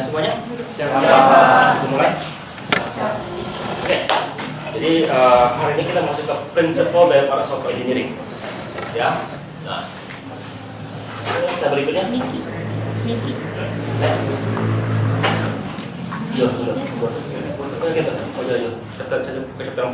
semuanya? Siap. Kita mulai. Oke. Jadi hari ini kita masuk ke prinsipal daripada software engineering. Ya. Nah. Kita berikutnya. Miki. Next. Yo. Gitu. Oh iya. Chapter 4.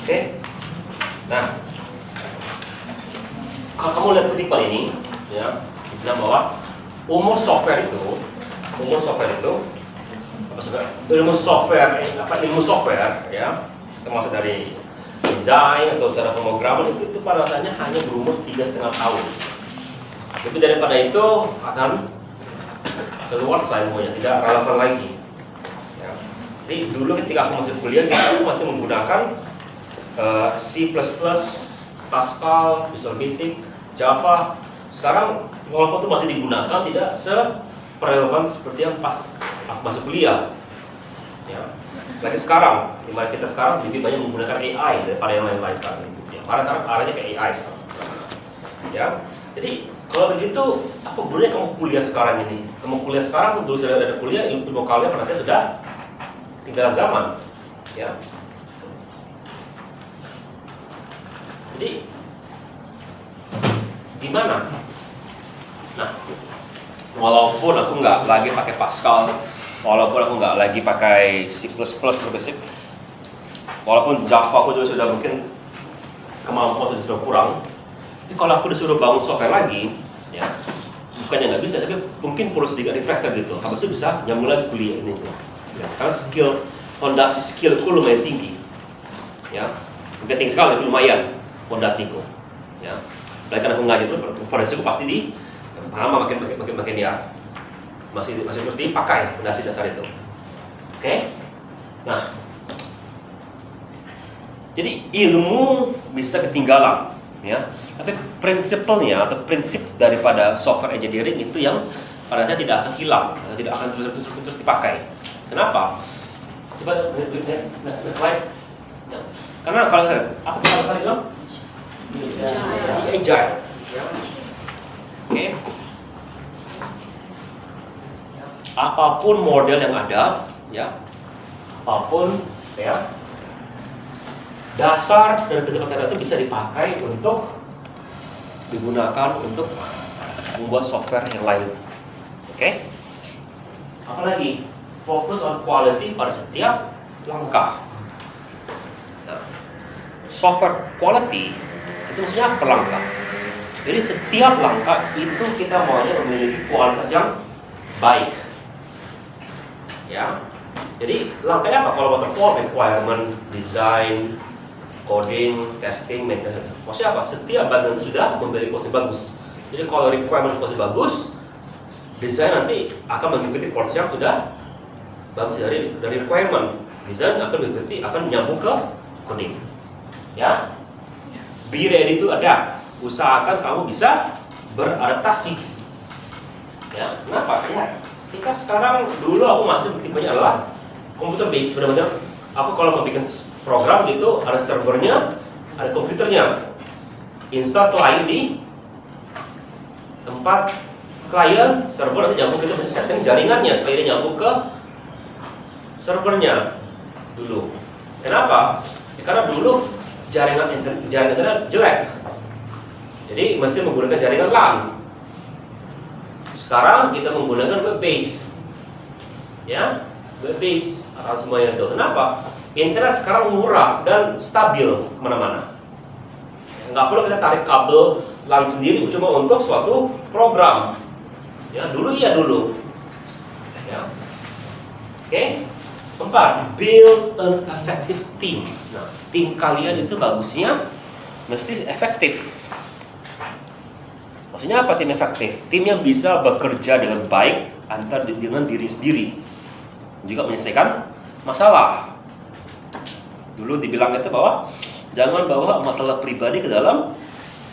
Oke. Nah, kalau kamu lihat kutipan ini, ya, dibilang bahwa umur software itu ilmu software, ya, termasuk dari desain atau cara pemrograman itu pada dasarnya hanya berumur 3,5 tahun. Tapi daripada itu akan keluar ilmunya, tidak relevan lagi. Ya. Jadi dulu ketika aku masih kuliah, aku masih menggunakan C++, Pascal, Visual Basic, Java. Sekarang walaupun itu masih digunakan, tidak serelevan seperti yang pas aku masuk kuliah. Ya. Lagi sekarang, dimana kita sekarang lebih banyak menggunakan AI daripada yang lain-lain sekarang. Ya. Karena sekarang arahnya ke AI sekarang. Ya. Jadi kalau begitu, apa gunanya kamu kuliah sekarang ini? Kamu kuliah sekarang, dulu sudah ada kuliah, ilmu kalian pada saat sudah tinggalan zaman. Ya. Jadi gimana? Nah, walaupun aku nggak lagi pakai Pascal, walaupun aku nggak lagi pakai C++ progresif, walaupun Java aku juga sudah mungkin kemampuan sudah kurang, tapi kalau aku disuruh bangun software lagi, ya bukannya nggak bisa, tapi mungkin perlu sedikit refresher gitu. Habis itu bisa nyambung lagi kuliah ini. Ya, karena fondasi skillku lumayan tinggi, ya mungkin tinggi sekali, tapi lumayan fondasiku, ya. Baik karena aku ngaji itu, fondasiku pasti di lama makin ya masih terus dipakai fondasi dasar itu. Oke? Nah, jadi ilmu bisa ketinggalan, ya. Tapi prinsipnya atau prinsip daripada software engineering itu yang pada saya tidak akan hilang, tidak akan terus dipakai. Kenapa? Coba next slide. Ya. Karena kalau apa tadi bilang? Agile. Ya. Oke. Apapun model yang ada, ya, apapun, ya, dasar dan kecepatan itu bisa dipakai untuk digunakan untuk membuat software yang lain. Oke? Apalagi fokus on quality pada setiap langkah. Nah, software quality itu maksudnya apa langkah? Jadi setiap langkah itu kita maunya memiliki kualitas yang baik. Ya. Jadi langkahnya apa? Kalau waterfall, requirement, design, coding, testing, maintenance. Maksudnya apa? Setiap bagian sudah memiliki kualitas bagus. Jadi kalau requirement kualitas bagus, desain nanti akan mengikuti kualitas yang sudah bagus dari requirement. Desain akan menyambung ke coding. Ya. Be ready to adapt. Usahakan kamu bisa beradaptasi. Ya, kenapa? Ya, ketika sekarang dulu aku masih tipenya adalah komputer base, benar-benar aku kalau mau bikin program gitu ada servernya, ada komputernya. Install client di tempat klien, server nanti nyambung, kita bisa setting jaringannya supaya dia nyambung ke servernya dulu. Kenapa? Ya, karena dulu jaringan internet jelek, jadi mesti menggunakan jaringan LAN. Sekarang kita menggunakan web base, ya, web base akan semuanya itu. Kenapa? Internet sekarang murah dan stabil kemana-mana. Nggak perlu kita tarik kabel LAN sendiri, cuma untuk suatu program. Ya, dulu. Ya. Oke. 4. Build an effective team. Nah, tim kalian itu bagusnya mesti efektif. Maksudnya apa tim efektif? Tim yang bisa bekerja dengan baik dengan diri sendiri, juga menyelesaikan masalah. Dulu dibilang itu bahwa jangan bawa masalah pribadi ke dalam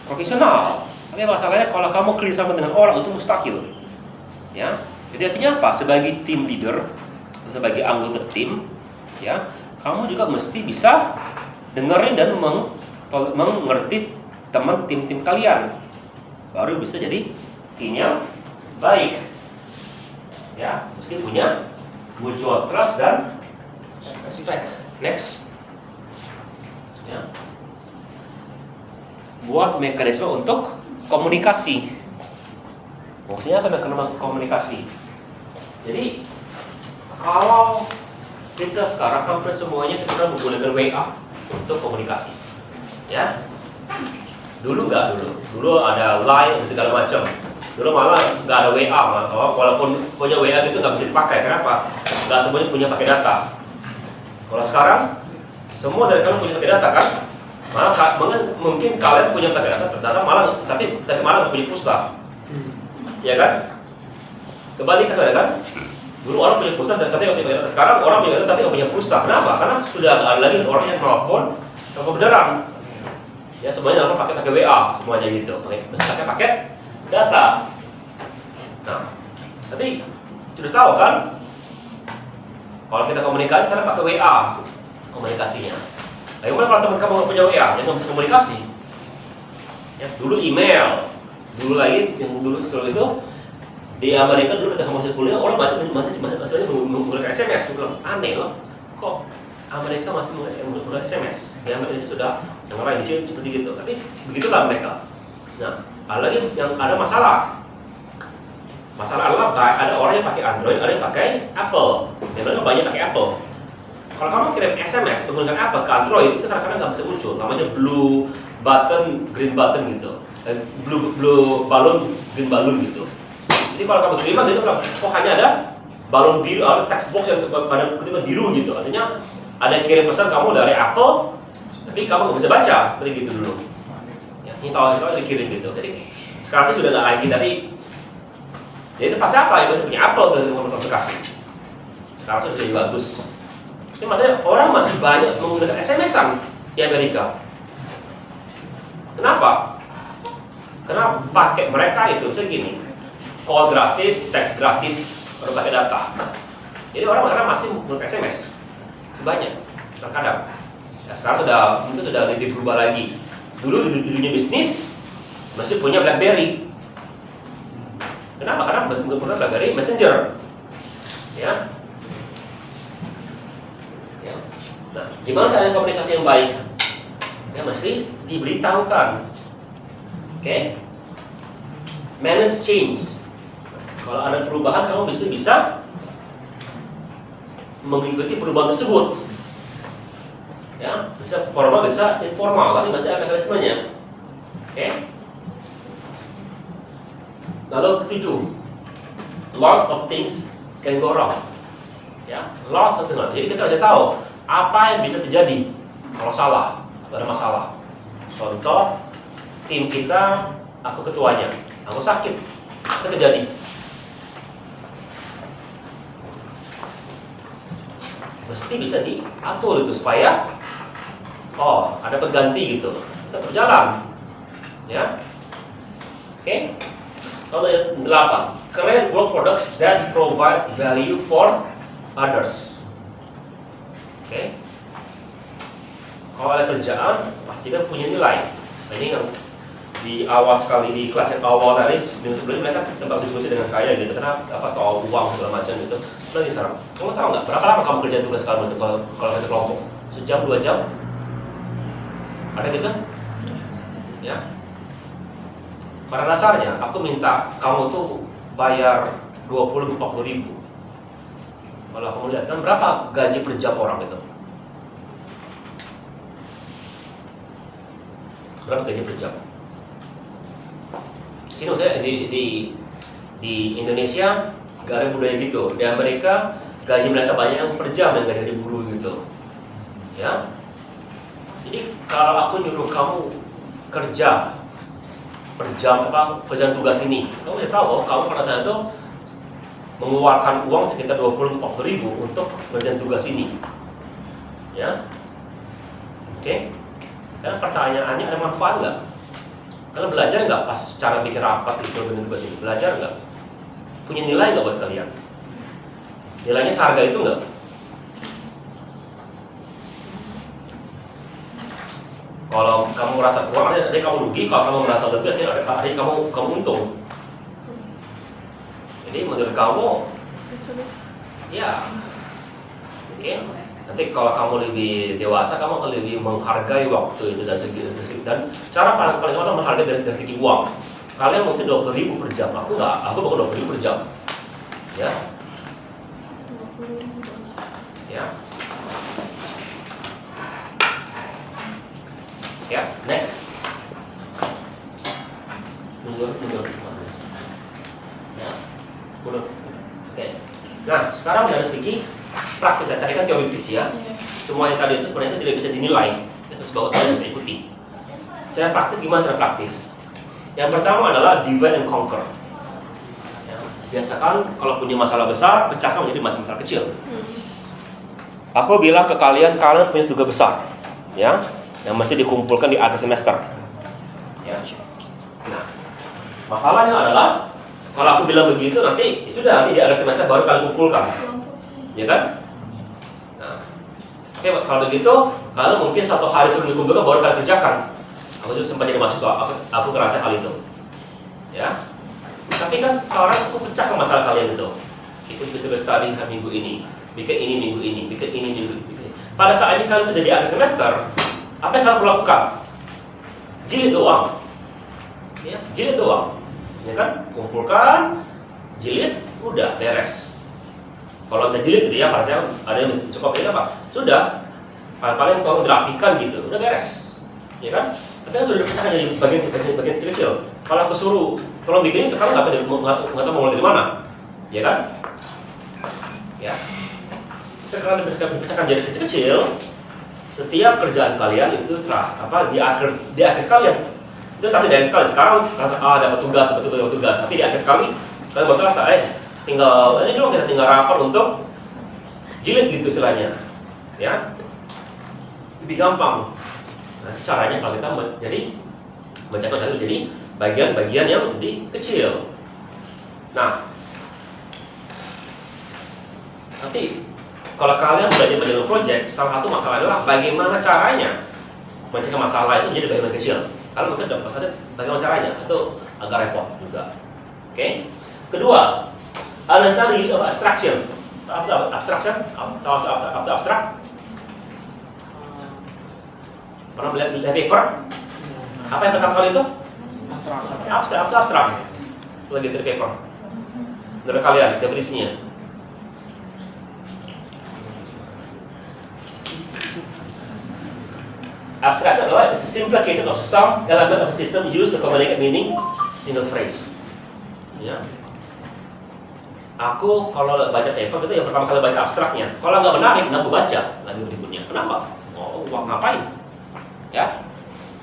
profesional. Tapi masalahnya kalau kamu kerjasama dengan orang itu mustahil. Ya, jadi artinya apa? Sebagai team leader, sebagai anggota tim, ya, kamu juga mesti bisa dengerin dan mengerti teman tim kalian. Baru bisa jadi tim yang baik. Ya, mesti punya mutual trust dan respect. Next. Ya. Buat mekanisme untuk komunikasi. Maksudnya apa mekanisme komunikasi? Jadi kalau kita sekarang hampir semuanya kita menggunakan WA untuk komunikasi. Ya. Dulu ada Line dan segala macam. Dulu malah nggak ada WA, walaupun punya WA gitu nggak bisa dipakai. Kenapa? Nggak semuanya punya pakai data. Kalau sekarang semua dari kalian punya pakai data kan? Malah mungkin kalian punya pakai data malah tapi malah nggak punya pulsa. Ya kan? Kembali ke saya kan? Dulu orang punya pulsa tapi nggak punya pakai data. Sekarang orang punya data tapi nggak punya pulsa. Kenapa? Karena sudah nggak ada lagi orang yang telepon beneran. Ya semuanya pakai WA semuanya gitu, pakai data. Nah, tapi sudah tahu kan, kalau kita komunikasi karena pakai WA komunikasinya. Bagaimana kalau teman kamu nggak punya WA, yang nggak bisa komunikasi? Ya dulu email, dulu lagi yang dulu setelah itu di Amerika dulu ketika masih kuliah orang masih menggunakan SMS, bilang aneh loh, kok Amerika masih menggunakan SMS. Di Amerika sudah yang lain seperti gitu. Tapi begitulah mereka. Nah, ada lagi yang ada masalah. Masalah adalah ada orang yang pakai Android, ada yang pakai Apple. Yang mereka banyak pakai Apple. Kalau kamu kirim SMS menggunakan Apple ke Android itu kadang-kadang nggak bisa muncul. Namanya blue button, green button gitu. Blue balloon, green balloon gitu. Jadi kalau kamu terima dia bilang, kok hanya ada balon biru, ada text box yang pada kutipan biru gitu. Artinya ada yang kirim pesan kamu dari Apple, tapi kamu nggak bisa baca, seperti gitu dulu. Ya, ini tahu dikirim gitu. Jadi sekarang sih sudah nggak lagi, tapi jadi itu pasti apa? Yang punya Apple dari komunikasi. Sekarang sudah jadi bagus. Ini maksudnya orang masih banyak menggunakan SMS-an di Amerika. Kenapa? Karena pakai mereka itu segini, call gratis, teks gratis, baru pakai data. Jadi orang sekarang masih menggunakan SMS. Sebanyak, terkadang. Ya, sekarang mungkin sudah lebih berubah lagi. Dulu di dunia bisnis masih punya BlackBerry. Kenapa? Karena masih menggunakan BlackBerry Messenger. Ya. Nah, gimana cara komunikasi yang baik? Ya mesti diberitahukan. Oke? Manage change. Kalau ada perubahan, kamu bisa mengikuti perubahan tersebut. Ya, bisa formal, bisa informal. Tapi masih ada mekanismenya. Oke? Lalu ketujuh, lots of things can go wrong. Ya, lots of things. Jadi kita harus tahu apa yang bisa terjadi kalau salah, kalau ada masalah. Contoh, tim kita, aku ketuanya, aku sakit, itu terjadi. Mesti bisa diatur itu supaya ada pengganti gitu, kita berjalan, ya. Oke. Lalu yang 8, create work products that provide value for others. Oke. Kalau ada kerjaan, pastikan punya nilai. Nah, ini yang di awal sekali di kelas yang awal tadi, minggu sebelumnya mereka sempat diskusi dengan saya gitu, karena soal uang segala macam gitu. Lagi sekarang, kamu tahu nggak berapa lama kamu kerja tugas kamu itu kalau satu kelompok? Sejam, 2 jam? Ada gitu? Ya. Pada dasarnya, aku minta kamu tuh bayar 20-40 ribu. Kalau kamu lihat kan berapa gaji per jam orang itu? berapa gaji per jam? Sini maksudnya di Indonesia gak ada budaya gitu. Di Amerika gaji mereka banyak yang per jam yang gaji buruh gitu. Ya. Jadi kalau aku nyuruh kamu kerja per jam kerjaan tugas ini, kamu ya tahu kamu pada saat itu mengeluarkan uang sekitar 20-40 ribu untuk kerjaan tugas ini. Ya. Oke. Sekarang pertanyaannya, ada manfaat nggak? Kalian belajar nggak pas cara bikin rapat itu dengan tugas ini? Belajar nggak? Punya nilai nggak buat kalian? Nilainya seharga itu nggak? Kalau kamu merasa kurang, ada kamu rugi. Kalau kamu merasa lebih, ada kamu untung. Jadi menurut kamu, ya, oke. Nanti kalau kamu lebih dewasa, kamu akan lebih menghargai waktu itu dari segi dan cara paling utama menghargai dari segi uang. Kalian mungkin 20 ribu per jam, aku bukan 20 ribu per jam, ya. Ya. Ya, next. Mundur. Ya, mundur. Oke. Nah, sekarang dari segi praktis, tadi kan teoritis ya. Semuanya tadi itu sebenarnya tidak bisa dinilai. Terus bahwa kalian bisa ikuti. Cara praktis gimana cara praktis? Yang pertama adalah divide and conquer. Ya, biasakan kalau punya masalah besar, pecahkan menjadi masalah kecil. Aku bilang ke kalian punya tugas besar, ya, yang mesti dikumpulkan di akhir semester. Ya. Nah, masalahnya adalah kalau aku bilang begitu nanti di akhir semester baru kalian kumpulkan, ya kan? Nah, oke, kalau begitu kalian mungkin 1 hari sebelum dikumpulkan baru kalian kerjakan. Aku juga sempat jadi mahasiswa, aku ngerasa hal itu, ya. Tapi kan sekarang aku pecahkan masalah kalian itu. Ikut tugas tadi minggu ini, bikin ini minggu ini, bikin ini minggu ini. Pada saat ini kalian sudah di akhir semester. Apa yang kalian perlu lakukan? Jilid doang, ya, jilid doang, ya kan? Kumpulkan, jilid, udah beres. Kalau udah jilid gitu ya, pada saya ada yang cukup ini apa? Sudah, paling tolong dirapikan gitu, udah beres, ya kan? Tapi kan sudah dipecahkan jadi bagian kecil. Kalau aku suruh tolong bikin itu, kalian nggak tahu mau mulai dari mana, ya kan? Ya, kita dipecahkan jadi kecil-kecil. Setiap kerjaan kalian itu di akhir sekalian itu tadi dari sekali sekarang dapat tugas, tapi di akhir sekali kalian bakal terasa tinggal ini dong, kita tinggal rapat untuk jilid gitu istilahnya, ya, lebih gampang. Nah, caranya kalau kita mencapai hal itu jadi bagian-bagian yang lebih kecil. Nah, nanti kalau kalian belajar dalam project, salah satu masalah adalah bagaimana caranya mencegah masalah itu menjadi bagian kecil. Kalau mungkin dapat bagaimana caranya, itu agak repot juga. Oke. Kedua, understand the use of abstraction. Abstraction, atau abstrak. Pernah lihat paper? Apa yang pertama kali itu? Abstrak. Lagi dari paper. Dari kalian, definisinya. Abstraction adalah a simplification of some element of a system used to communicate meaning single phrase. Ya. Aku kalau baca paper itu yang pertama kali baca abstraknya. Kalau nggak menarik, nggak aku baca lagi berikutnya. Kenapa? Ngapain? Ya.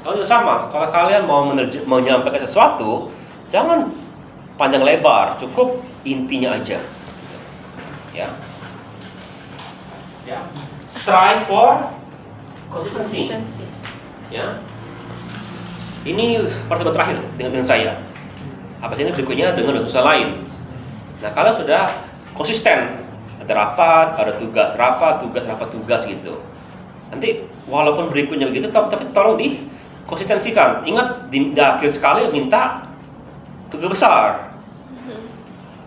Kalau juga sama, kalau kalian mau menyampaikan sesuatu, jangan panjang lebar, cukup intinya aja. Ya. Ya. Strive for consistency. Ya. Ini pertemuan terakhir dengan saya. Habis ini berikutnya dengan usaha lain. Nah, kalau sudah konsisten, ada rapat, ada tugas gitu. Nanti walaupun berikutnya begitu, tapi tolong dikonsistensikan. Ingat di akhir sekali minta tugas besar.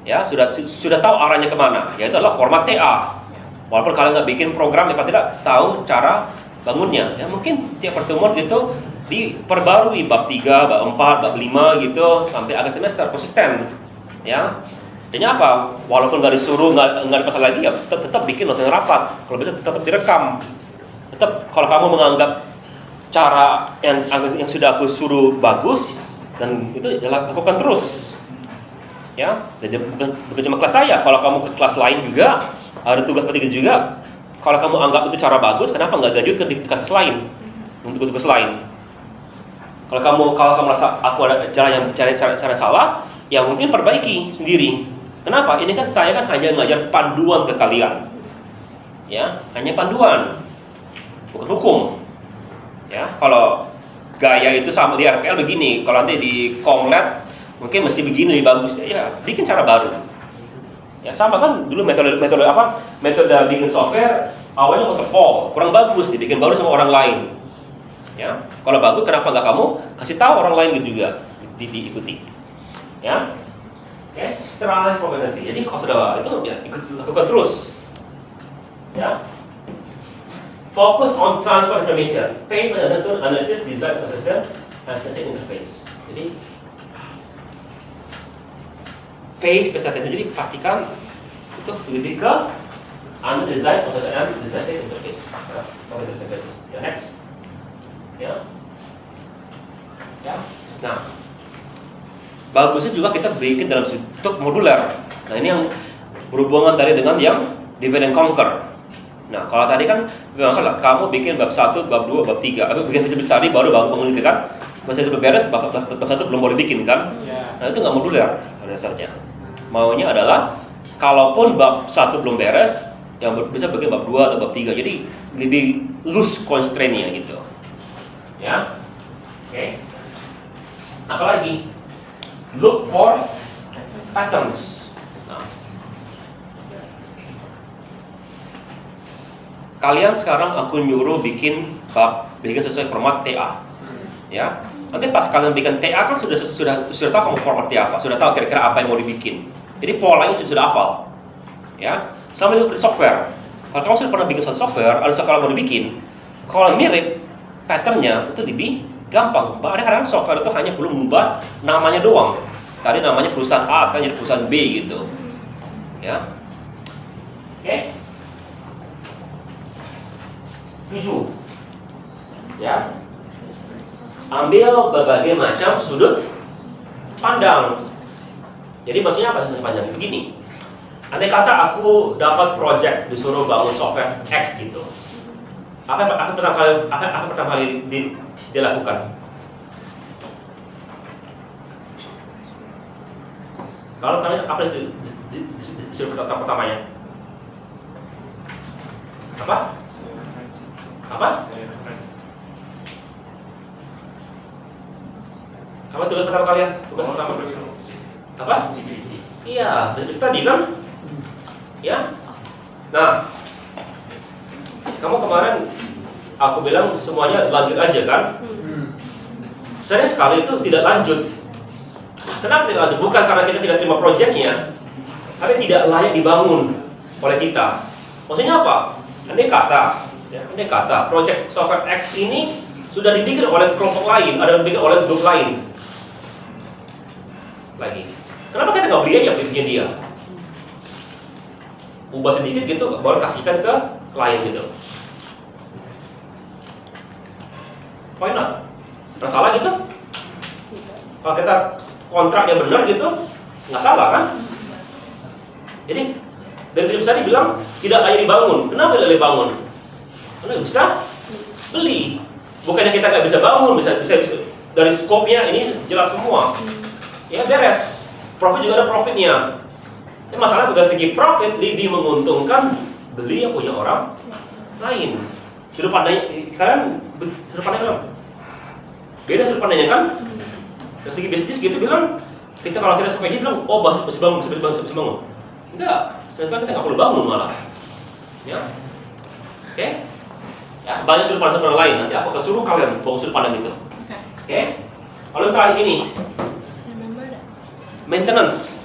Ya, sudah tahu arahnya kemana. Yaitu adalah format TA. Walaupun kalian nggak bikin program, ya tidak tahu cara bangunnya. Ya mungkin tiap pertemuan gitu diperbarui bab 3, bab 4, bab 5 gitu sampai akhir semester konsisten. Ya. Jadinya apa? Walaupun nggak disuruh, nggak dipakai lagi, ya tetap bikin notulen rapat. Kalau bisa tetap direkam. Tetap kalau kamu menganggap cara yang sudah aku suruh bagus, dan itu lakukan terus. Ya, jadi bukan cuma kelas saya. Kalau kamu ke kelas lain juga ada tugas seperti itu juga. Kalau kamu anggap itu cara bagus, kenapa nggak lanjutkan di kelas lain untuk tugas lain? Kalau kamu merasa aku ada cara salah, ya mungkin perbaiki sendiri. Kenapa? Ini kan saya kan hanya ngajar panduan ke kalian. Ya, hanya panduan, bukan hukum. Ya, kalau gaya itu sama di RPL begini, kalau nanti di Komlet mungkin mesti begini lebih bagus. Ya, bikin cara baru. Ya, sama kan dulu metode bikin software awalnya waterfall, kurang bagus, dibikin baru sama orang lain. Ya, kalau bagus kenapa nggak kamu kasih tahu orang lain gitu juga diikuti. Ya, oke, strive for organization. Jadi kalau sudah itu ya lakukan terus. Ya, fokus on transfer information, pay attention, analysis, design, conception, and testing interface. Jadi pay special attention. Jadi pastikan itu lebih ke design, conception, and design interface. Ya, next. Ya. Ya. Nah, bagusnya juga kita bikin dalam bentuk modular. Nah, ini yang berhubungan tadi dengan yang divide and conquer. Nah, kalau tadi kan memang lah, kamu bikin bab 1, bab 2, bab 3. Tapi bikin feasibility study baru bangun itu kan. Masih belum beres, bab 1 belum boleh bikin kan. Nah, itu nggak modular pada dasarnya. Maunya adalah kalaupun bab 1 belum beres, yang bisa bikin bab 2 atau bab 3. Jadi lebih loose constraint-nya gitu. Ya. Oke. Apalagi? Look for patterns. Nah, kalian sekarang aku nyuruh bikin sesuai format TA. Ya. Nanti pas kalian bikin TA kan sudah tahu kamu formatnya apa, sudah tahu kira-kira apa yang mau dibikin. Jadi polanya sudah hafal. Ya. Sama juga software. Kalau kamu sudah pernah bikin software, ada software yang mau dibikin, kalau mirip patternnya itu lebih gampang. Ada kadang software itu hanya perlu mengubah namanya doang. Tadi namanya perusahaan A, sekarang jadi perusahaan B gitu. Ya. Oke. 7. Ya. Ambil berbagai macam sudut pandang. Jadi maksudnya apa sudut pandang? Begini. Andai kata aku dapat project disuruh bangun software X gitu. Apa pertama kali dilakukan? Kalau tanya apa itu pertamanya? Apa? Apa tugas pertama kalian? Tugas pertama apa? Iya, tadi kan? Ya. Nah, kamu kemarin aku bilang semuanya lanjut aja kan? Sayang sekali itu tidak lanjut. Kenapa tidak lanjut? Bukan karena kita tidak terima proyeknya, tapi tidak layak dibangun oleh kita. Maksudnya apa? Andai kata proyek software X ini sudah dibikin oleh kelompok lain, ada yang dibikin oleh grup lain. Lagi. Kenapa kita nggak beli aja bikin dia? Ubah sedikit gitu, baru kasihkan ke klien gitu. Why not? Masalah gitu? Kalau kita kontrak yang benar gitu, nggak salah kan? Jadi dari bisa dibilang tidak layak dibangun. Kenapa tidak layak dibangun? Karena bisa beli. Bukannya kita nggak bisa bangun, bisa dari skopnya ini jelas semua. Ya beres. Profit juga ada profitnya. Ini masalah dari segi profit lebih menguntungkan beli yang punya orang lain. Sudut pandangnya kalian beda sudut pandangnya kan? Dari segi bisnis gitu bilang kalau kita sebagai bilang bisa bangun. Enggak, sebenarnya kita nggak perlu bangun malah. Ya, oke? Ya, banyak sudut pandang lain. Nanti aku akan suruh kalian bangun sudut pandang itu. Oke? Lalu terakhir ini, maintenance.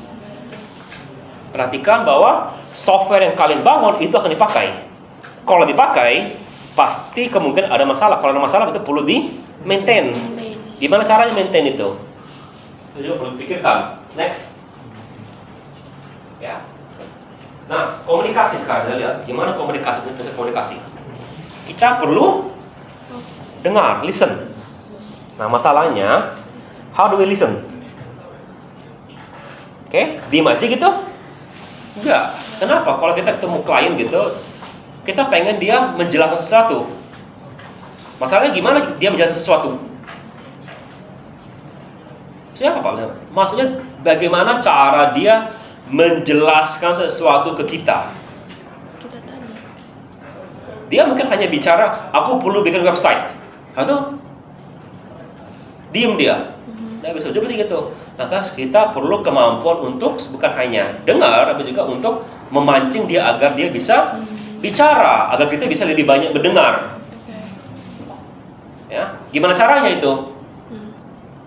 Perhatikan bahwa software yang kalian bangun itu akan dipakai. Kalau dipakai, pasti kemungkinan ada masalah. Kalau ada masalah itu perlu di-maintain. Gimana caranya maintain itu? Itu juga perlu dipikirkan. Next. Ya. Nah, komunikasi sekarang kita lihat gimana komunikasi. Kita perlu dengar, listen. Nah, masalahnya, how do we listen? Oke, diem aja gitu? Enggak. Kenapa? Kalau kita ketemu klien gitu, kita pengen dia menjelaskan sesuatu. Masalahnya gimana dia menjelaskan sesuatu? Siapa Pak? Maksudnya bagaimana cara dia menjelaskan sesuatu ke kita? Kita tanya. Dia mungkin hanya bicara, aku perlu bikin website. Atau diem dia. Nah, bisa juga seperti gitu. Maka kita perlu kemampuan untuk bukan hanya dengar, tapi juga untuk memancing dia agar dia bisa bicara, agar kita bisa lebih banyak mendengar. Ya, gimana caranya itu?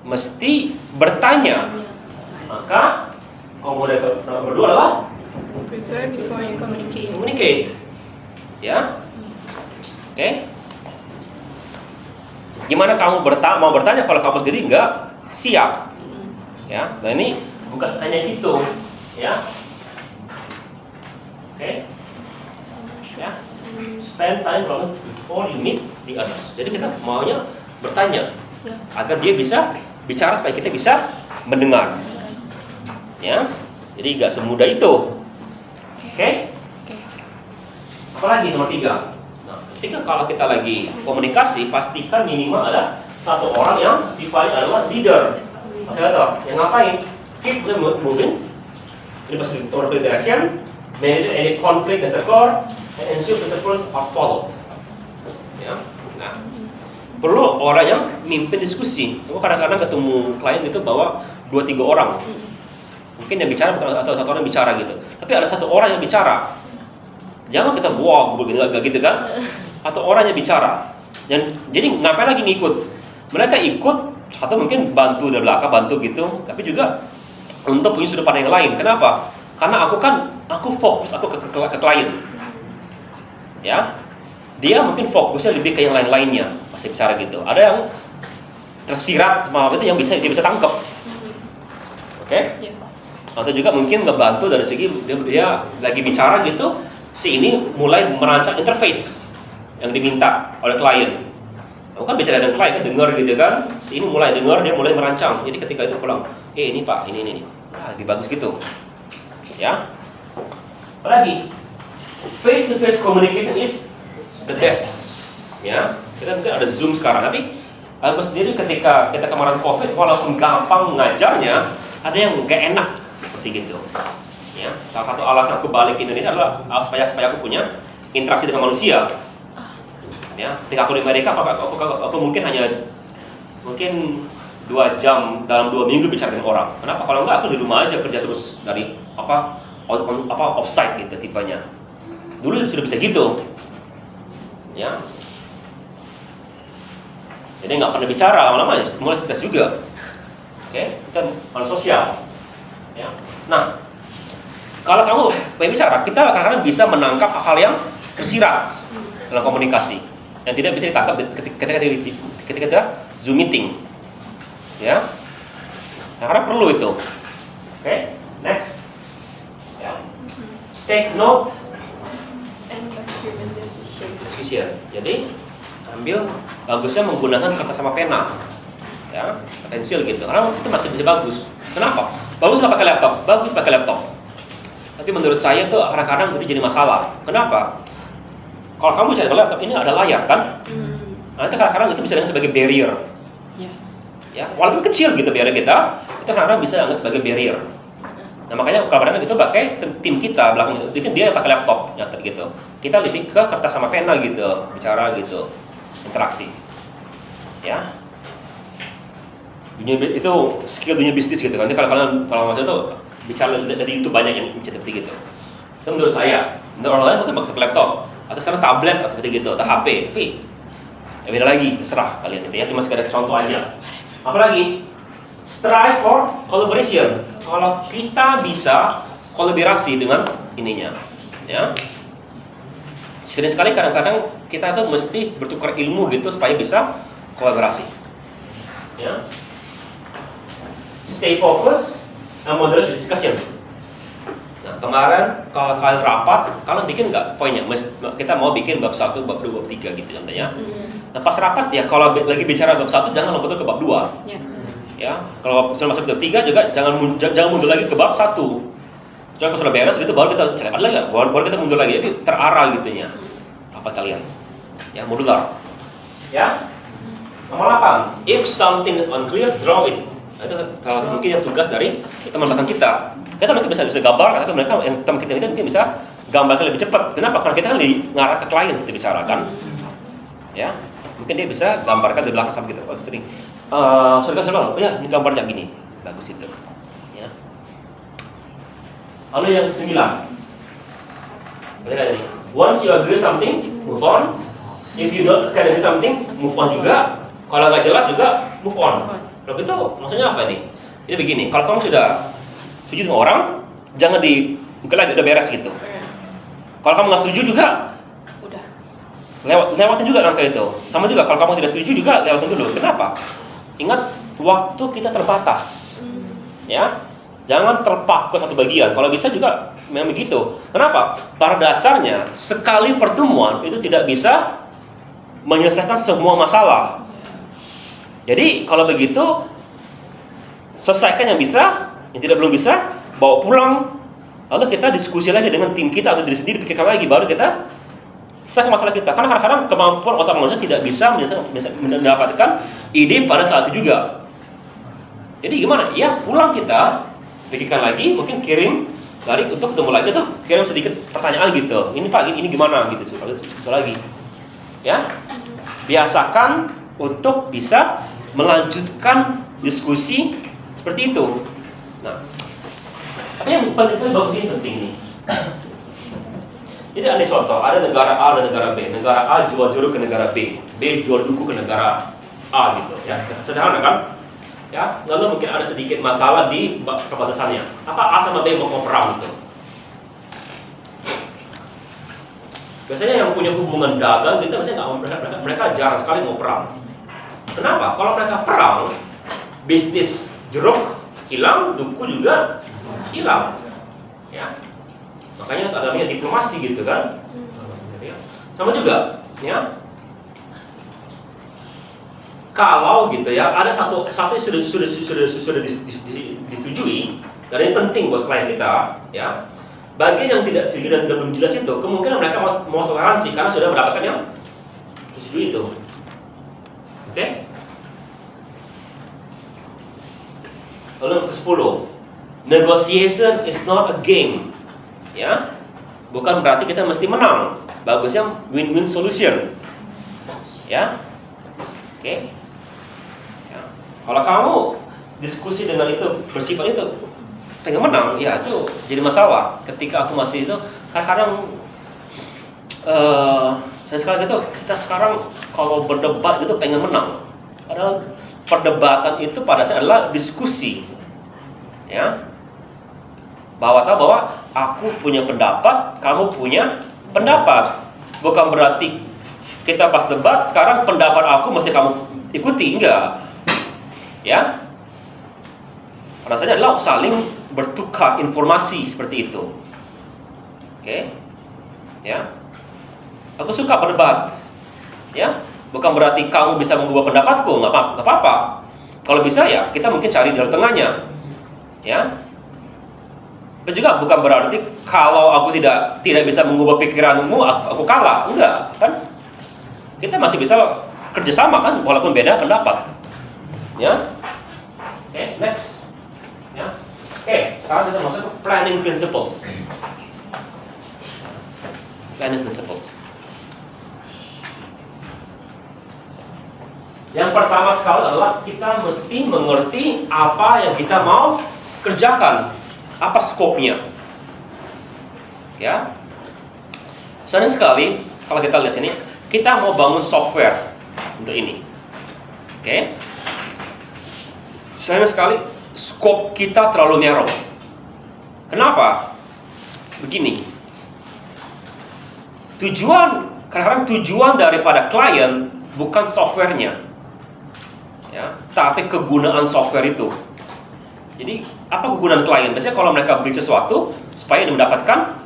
Mesti bertanya. Maka komponen nomor 2 adalah Prepare before you communicate. communicate. Ya, oke. Gimana kamu mau bertanya kalau kamu sendiri nggak siap? Ya, nah ini bukan hanya itu, ya. Oke. Ya, spend time before you meet the others. Jadi kita maunya bertanya agar dia bisa bicara supaya kita bisa mendengar. Ya, jadi nggak semudah itu. Oke? Apalagi nomor 3. Nah, ketika kalau kita lagi komunikasi, pastikan minimal ada satu orang yang sifatnya adalah leader. Fasilitator. Yang ngapain? Keep them moving. Ini pasti order direction, manage any conflict that occur, and ensure principles are followed. Ya. Nah, perlu orang yang mimpin diskusi. Kadang-kadang ketemu klien itu bawa 2-3 orang. Mungkin yang bicara bukan atau satu orang yang bicara gitu. Tapi ada satu orang yang bicara. Jangan kita buang begini enggak gitu kan? Atau orang yang bicara. Dan jadi ngapain lagi ngikut? Mereka ikut atau mungkin bantu dari belakang, bantu gitu, tapi juga untuk punya sudut pandang yang lain. Kenapa? Karena aku fokus ke klien. Ya. Dia mungkin fokusnya lebih ke yang lain-lainnya, pasti bicara gitu. Ada yang tersirat sama itu yang dia bisa tangkap. Oke? Atau juga mungkin ngebantu dari segi dia lagi bicara gitu, si ini mulai merancang interface yang diminta oleh klien. Aku kan bicara dengan klien, kan dengar gitu kan. Si ini mulai dengar, dia mulai merancang. Jadi ketika itu pulang, ini Pak, ini. Nah, lebih bagus gitu. Ya. Apalagi, face to face communication is the best. Ya. Kita mungkin ada Zoom sekarang, tapi aku sendiri ketika kita kemarin Covid, walaupun gampang ngajarnya, ada yang gak enak seperti gitu. Ya. Salah satu alasan aku balik ke Indonesia adalah supaya aku punya interaksi dengan manusia. Ya, ketika aku di Amerika, aku mungkin hanya 2 jam dalam 2 minggu bicara dengan orang. Kenapa? Kalau enggak, aku di rumah aja kerja terus dari offsite gitu tipenya. Dulu sudah bisa gitu, ya. Jadi nggak pernah bicara lama-lama, mulai stres juga. Oke, kita manusia sosial. Ya. Nah, kalau kamu pengen bicara, kita kadang-kadang bisa menangkap hal yang tersirat dalam komunikasi yang tidak bisa ditangkap ketika kita Zoom meeting. Ya. Nah, karena perlu itu. Oke, next. Ya. Take note And document decision. Jadi ambil bagusnya menggunakan kertas sama pena. Ya, pensil gitu. Karena itu masih bisa bagus. Kenapa? Bagus nggak pakai laptop? Bagus pakai laptop. Tapi menurut saya tuh kadang-kadang itu jadi masalah. Kenapa? Kalau kamu bicara laptop, ini ada layar kan? Nah, itu kadang-kadang itu bisa dianggap sebagai barrier. Yes. Ya, walaupun kecil gitu barrier kita, itu kadang-kadang bisa dianggap sebagai barrier. Nah, makanya kadang-kadang itu pakai tim kita belakang itu, dia pakai laptop ya gitu. Kita lebih ke kertas sama pena gitu, bicara gitu, interaksi. Ya. Itu skill dunia bisnis gitu kan. Jadi kalau maksudnya tuh bicara dari YouTube banyak yang seperti gitu. Itu menurut saya. Menurut orang lain mungkin pakai laptop atau sekarang tablet atau seperti gitu, atau HP. Tapi ya beda lagi, terserah kalian gitu ya. Cuma sekedar contoh aja. Apalagi strive for collaboration. Kalau kita bisa kolaborasi dengan ininya, ya. Sering sekali kadang-kadang kita tuh mesti bertukar ilmu gitu supaya bisa kolaborasi. Ya. Stay focus and moderate discussion. Nah, kemarin kalau kalian rapat, kalian bikin nggak poinnya? Kita mau bikin bab 1, bab 2, bab 3 gitu contohnya. Nah pas rapat ya, kalau lagi bicara bab 1 jangan lompat ke bab 2. Ya. Ya, kalau sudah masuk ke bab 3 juga jangan mundur lagi ke bab 1. Coba kalau sudah beres gitu baru kita cek lagi, baru kita mundur lagi. Jadi terarah gitunya. Apa kalian? Ya, modular. Ya. Nomor 8. If something is unclear, draw it. Itu kalau mungkin yang tugas dari teman-teman kita. Kita mungkin bisa gambar, tapi mereka yang teman kita ini mungkin bisa gambarkan lebih cepat. Kenapa? Karena kita kan ngarah ke klien kita bicarakan. Ya, mungkin dia bisa gambarkan di belakang sama kita. Oh, sering. Saudara, ya ini gambarnya gini, bagus itu. Ya. Lalu yang 9. Boleh ini. Once you agree something, move on. If you don't agree something, move on juga. Kalau nggak jelas juga, move on. Kalau itu maksudnya apa ini? Jadi begini, kalau kamu sudah setuju dengan orang, jangan mungkin lagi udah beres gitu. Kalau kamu nggak setuju juga, Udah. lewatin juga langkah itu. Sama juga kalau kamu tidak setuju juga lewatin dulu. Kenapa? Ingat, waktu kita terbatas. Ya, jangan terpaku satu bagian. Kalau bisa juga memang begitu. Kenapa? Pada dasarnya sekali pertemuan itu tidak bisa menyelesaikan semua masalah. Jadi kalau begitu selesaikan yang bisa, yang tidak belum bisa bawa pulang. Lalu kita diskusi lagi dengan tim kita atau diri sendiri, pikirkan lagi, baru kita selesaikan masalah kita. Karena kadang-kadang kemampuan otak manusia tidak bisa mendapatkan ide pada saat itu juga. Jadi gimana? Ya pulang kita pikirkan lagi, mungkin kirim lagi untuk ketemu lagi tuh, kirim sedikit pertanyaan gitu. Ini Pak, ini gimana gitu, lagi. Ya, biasakan untuk bisa melanjutkan diskusi seperti itu. Nah, tapi yang penting bagus ini penting nih. Jadi ada contoh, ada negara A dan negara B. Negara A jual jeruk ke negara B, B jual duku ke negara A gitu. Ya, sederhana kan? Ya, lalu mungkin ada sedikit masalah di perbatasannya. Apa A sama B mau perang gitu? Biasanya yang punya hubungan dagang gitu, biasanya mereka jarang sekali mau perang. Kenapa? Kalau mereka perang, bisnis jeruk hilang, duku juga hilang. Ya, makanya ada namanya diplomasi gitu kan? Sama juga, ya. Kalau gitu ya, ada satu yang sudah disetujui, dan ini penting buat klien kita, ya. Bagian yang tidak setuju dan belum jelas itu, kemungkinan mereka mau toleransi karena sudah mendapatkan yang disetujui itu. Oke? Lalu yang ke-10, negotiation is not a game. Ya, bukan berarti kita mesti menang. Bagusnya win-win solution. Ya, oke. Ya. Kalau kamu diskusi dengan itu bersifat itu pengen menang, ya itu jadi masalah. Ketika aku masih itu, kadang-kadang dan sekali gitu, kita sekarang kalau berdebat gitu pengen menang. Padahal perdebatan itu pada dasarnya adalah diskusi. Ya. Bahwa aku punya pendapat, kamu punya pendapat. Bukan berarti kita pas debat sekarang pendapat aku mesti kamu ikuti, enggak. Ya. Pada dasarnya adalah saling bertukar informasi seperti itu. Oke. Ya. Aku suka berdebat, ya. Bukan berarti kamu bisa mengubah pendapatku, nggak apa-apa. Kalau bisa ya kita mungkin cari jalan tengahnya, ya. Dan juga bukan berarti kalau aku tidak bisa mengubah pikiranmu, aku kalah, enggak, kan? Kita masih bisa kerjasama kan, walaupun beda pendapat, ya. Oke, next, ya. Oke, sekarang kita masuk ke planning principles. Planning principles. Yang pertama sekali adalah kita mesti mengerti apa yang kita mau kerjakan, apa skopnya. Ya. Misalnya sekali, kalau kita lihat sini, kita mau bangun software untuk ini. Oke. Misalnya sekali, skop kita terlalu narrow. Kenapa? Begini. Kadang-kadang tujuan daripada klien bukan softwarenya, ya, tapi kegunaan software itu. Jadi apa kegunaan klien? Biasanya kalau mereka beli sesuatu supaya dia mendapatkan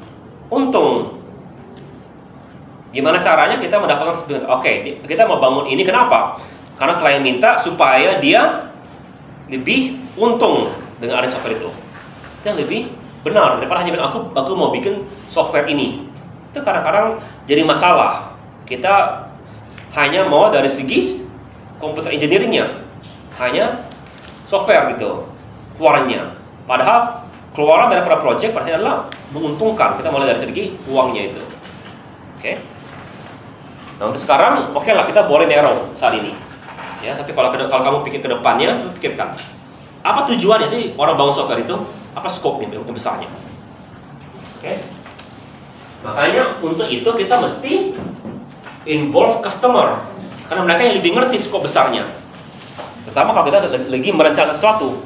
untung. Gimana caranya kita mendapatkan oke, kita mau bangun ini kenapa? Karena klien minta supaya dia lebih untung dengan ada software itu. Itu yang lebih benar daripada hanya bilang aku mau bikin software ini. Itu kadang-kadang jadi masalah. Kita hanya mau dari segi komputer engineeringnya, hanya software gitu keluarannya. Padahal keluaran daripada project pasti adalah menguntungkan. Kita mulai dari segi uangnya itu. Oke. Nah untuk sekarang, oke lah kita boleh narrow saat ini. Ya, tapi kalau kamu pikir ke depannya, coba pikirkan. Apa tujuannya sih orang bangun software itu? Apa scope-nya yang besarnya? Oke. Makanya untuk itu kita mesti involve customer, karena mereka yang lebih ngerti skop besarnya. Pertama kalau kita lagi merencanakan sesuatu,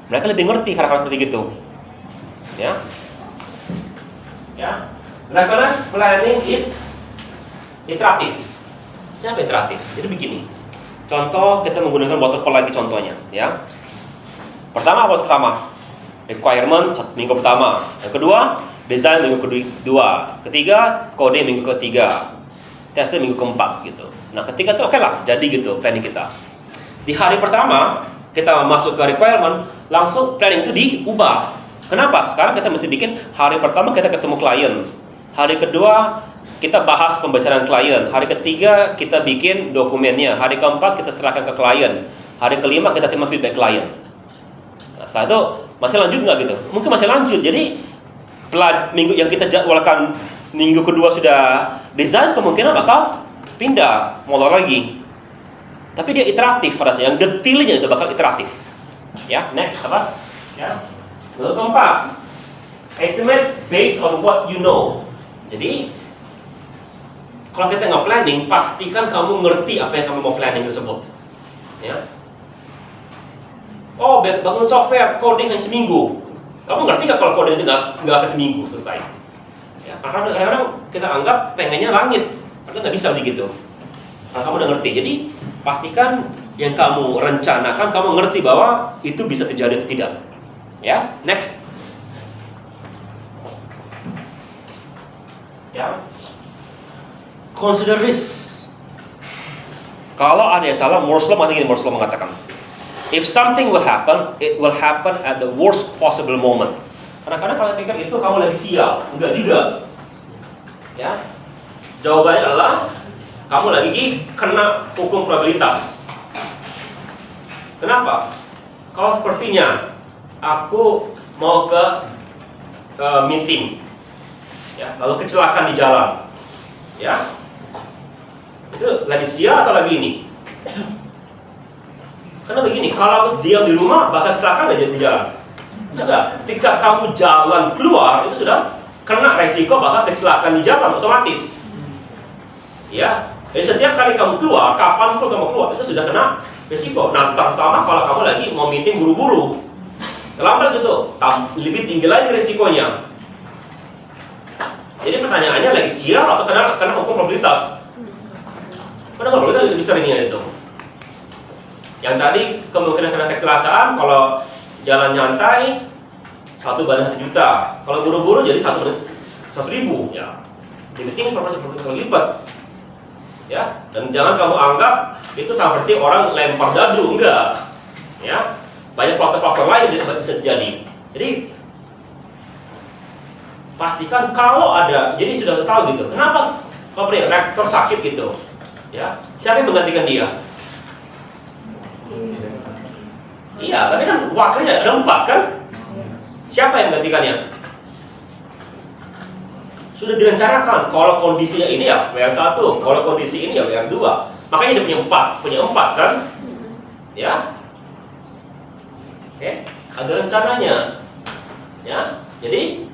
mereka lebih ngerti hal-hal seperti gitu. Ya, recognize planning is iteratif. Siapa iteratif? Jadi begini. Contoh kita menggunakan waterfall lagi contohnya. Ya, pertama apa pertama? Requirement minggu pertama. Yang kedua, design minggu kedua. Ketiga, coding minggu ketiga. Tesnya minggu keempat gitu. Nah ketika itu oke lah, jadi gitu planning kita. Di hari pertama kita masuk ke requirement, langsung planning itu diubah. Kenapa? Sekarang kita mesti bikin hari pertama kita ketemu klien, hari kedua kita bahas pembicaraan klien, hari ketiga kita bikin dokumennya, hari keempat kita serahkan ke klien, hari kelima kita terima feedback klien. Nah, setelah itu masih lanjut nggak gitu? Mungkin masih lanjut. Jadi minggu yang kita jadwalkan minggu kedua sudah desain, kemungkinan bakal pindah molor lagi. Tapi dia iteratif pada yang detailnya itu bakal iteratif. Ya, next apa? Ya. Lalu keempat, estimate based on what you know. Jadi kalau kita nggak planning, pastikan kamu ngerti apa yang kamu mau planning tersebut. Ya. Oh, bangun software coding hanya seminggu. Kamu ngerti nggak kalau coding itu nggak akan seminggu selesai? Ya, karena kadang-kadang kita anggap pengennya langit, padahal nggak bisa begitu. Nah, kamu udah ngerti, jadi pastikan yang kamu rencanakan, kamu ngerti bahwa itu bisa terjadi atau tidak. Ya, next. Ya, consider risk. Kalau ada yang salah, Moore's Law mengatakan, if something will happen, it will happen at the worst possible moment. Kadang-kadang kalau pikir itu kamu lagi sial, enggak juga. Ya, jawabannya adalah kamu lagi kena hukum probabilitas. Kenapa? Kalau sepertinya aku mau ke meeting, ya, lalu kecelakaan di jalan, ya, itu lagi sial atau lagi ini? Karena begini, kalau diam di rumah bakal kecelakaan aja di jalan. Enggak, ketika kamu jalan keluar itu sudah kena resiko bakal kecelakaan di jalan otomatis. Ya, jadi setiap kali kamu keluar, kapanpun kamu keluar itu sudah kena resiko. Nah, terutama kalau kamu lagi mau meeting buru-buru, lambat gitu, lebih tinggi lagi resikonya. Jadi pertanyaannya lagi sial atau kena hukum probabilitas? Karena probabilitas lebih besarnya itu. Yang tadi kemungkinan kena kecelakaan kalau jalan nyantai 1/1 juta. Kalau buru-buru jadi 1/100.000 ya. Jadi tinggi 10% kali lipat. Ya, dan jangan kamu anggap itu seperti orang lempar dadu, enggak. Ya. Banyak faktor-faktor lain yang bisa terjadi. Jadi pastikan kalau ada, jadi sudah tahu gitu. Kenapa rektor sakit gitu? Ya, siapa yang menggantikan dia? Iya, tapi kan wakilnya ada 4 kan? Siapa yang menggantikannya? Sudah direncanakan. Kalau kondisinya ini ya WR1, kalau kondisi ini ya WR2. Makanya dia punya 4 kan? Ya. Oke, ada rencananya. Ya. Jadi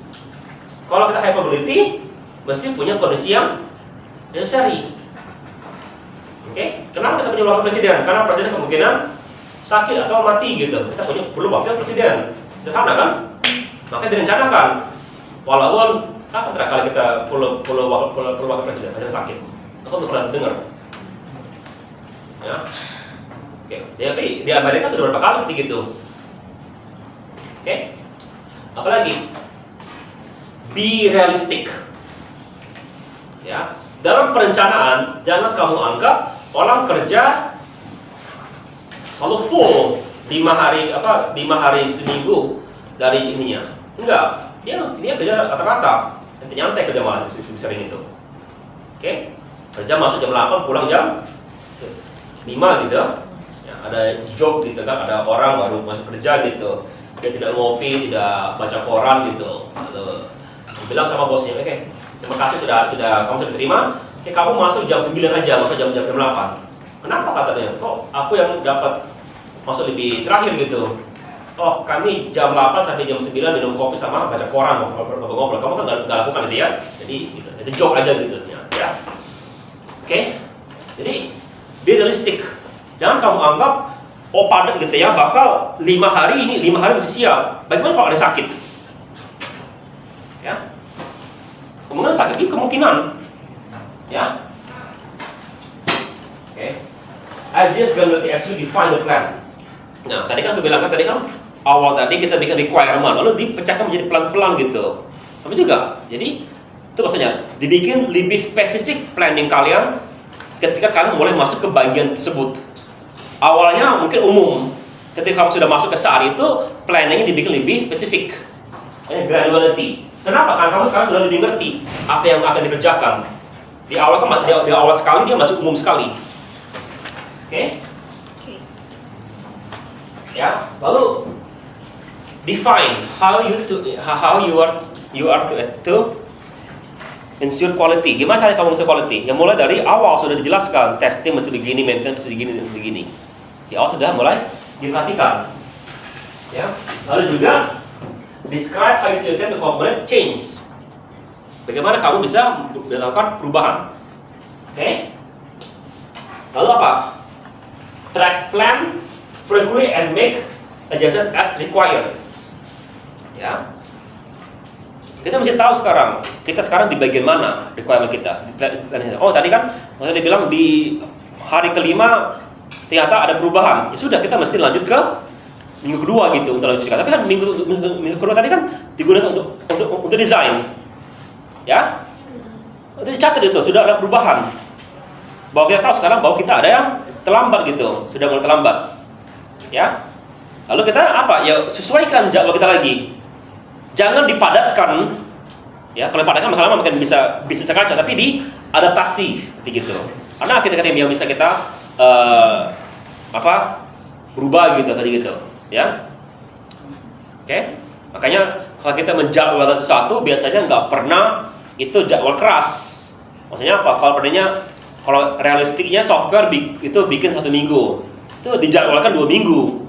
kalau kita high probability mesti punya kondisi yang necessary. Oke, kenapa kita punya wakil presiden? Karena presiden kemungkinan sakit atau mati gitu. Kita perlu wakil presiden. Sederhana kan? Makanya direncanakan. Walaupun kapan terakhir kali kita perlu wakil presiden? Presiden sakit. Aku belum pernah dengar. Ya. Oke, tapi di Amerika sudah berapa kali seperti gitu. Oke? Apalagi? Be realistic. Ya, dalam perencanaan jangan kamu anggap orang kerja selalu full 5 hari seminggu dari ininya. Enggak, dia kerja rata-rata nyantai kerja malam sering itu. Oke? Kerja masuk jam 8 pulang jam 5 gitu. Ya, ada job gitu kan, ada orang baru masuk kerja gitu. Dia tidak ngopi, tidak baca koran gitu. Lalu bilang sama bosnya, oke, terima kasih sudah kamu sudah terima. Oke, kamu masuk jam 9 aja, masuk jam 8. Kenapa katanya? Kok aku yang dapat masuk lebih terakhir gitu? Oh, kami jam 8 sampai jam 9 minum kopi sama baca koran, ngobrol. Kamu kan nggak lakukan itu ya? Jadi gitu, itu joke aja gitu ya. Oke? Jadi be realistic. Jangan kamu anggap oh padat gitu ya, bakal 5 hari ini 5 hari mesti siap. Bagaimana kalau ada yang sakit? Ya. Kemungkinan sakit itu kemungkinan. Ya. Oke. I just gonna actually define the plan. Nah, tadi kan aku bilang kan awal tadi kita bikin requirement, lalu dipecahkan menjadi pelan-pelan gitu. Sama juga. Jadi itu maksudnya dibikin lebih spesifik planning kalian ketika kalian mulai masuk ke bagian tersebut. Awalnya mungkin umum. Ketika kamu sudah masuk ke saat itu, planningnya dibikin lebih spesifik. Granularity. Kenapa? Karena kamu sekarang sudah lebih ngerti apa yang akan dikerjakan. Di awal kan di awal sekali dia masih umum sekali. Oke? Ya, lalu define how you are to ensure quality. Gimana cara kamu ensure quality? Yang mulai dari awal sudah dijelaskan, testing mesti begini, maintenance mesti begini. Di awal sudah mulai diperhatikan. Ya, lalu juga describe how you intend to accommodate change. Bagaimana kamu bisa melakukan perubahan? Oke? Lalu apa? Track plan frequently and make adjustment as required. Ya. Kita mesti tahu kita sekarang di bagian mana requirement kita. Oh, tadi kan maksudnya dibilang di hari kelima ternyata ada perubahan. Ya sudah, kita mesti lanjut ke minggu kedua gitu untuk lanjutkan. Tapi kan minggu kedua tadi kan digunakan untuk desain. Ya. Itu dicatat itu sudah ada perubahan. Bahwa kita tahu sekarang bahwa kita ada yang terlambat gitu, sudah mulai terlambat. Ya. Lalu kita apa? Ya sesuaikan jadwal kita lagi. Jangan dipadatkan. Ya, kalau dipadatkan masalah mungkin bisa kacau, tapi diadaptasi begitu. Karena kita yang bisa kita berubah gitu tadi gitu, ya. Oke? Makanya kalau kita menjadwalkan sesuatu biasanya nggak pernah itu jadwal keras. Maksudnya apa? Kalau realistiknya software itu bikin 1 minggu, itu dijadwalkan 2 minggu.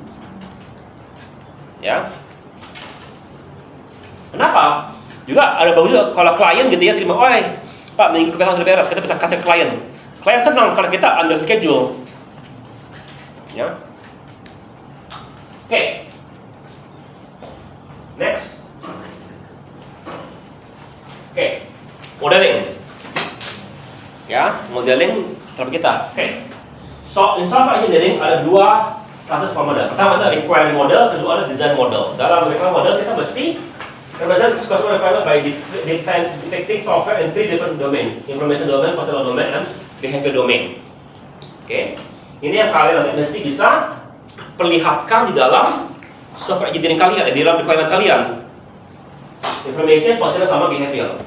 Ya. Kenapa? Juga ada bagus juga kalau klien gitu ya terima, Pak, minggu depan sudah beres, kita bisa kasih ke klien. Klien senang kalau kita under schedule. Ya. Oke. Next. Oke. Modeling. Ya, modeling terhadap kita. Oke. So, in software engineering ada 2 proses model. Pertama adalah requirement model, kedua adalah design model. Dalam requirement model kita mesti represent customer requirement by detecting software in 3 different domains: information domain, functional domain, and behavior domain. Oke. Ini yang kalian nanti mesti bisa perlihatkan di dalam software engineering kalian, di dalam requirement kalian. Information, functional, sama behavior.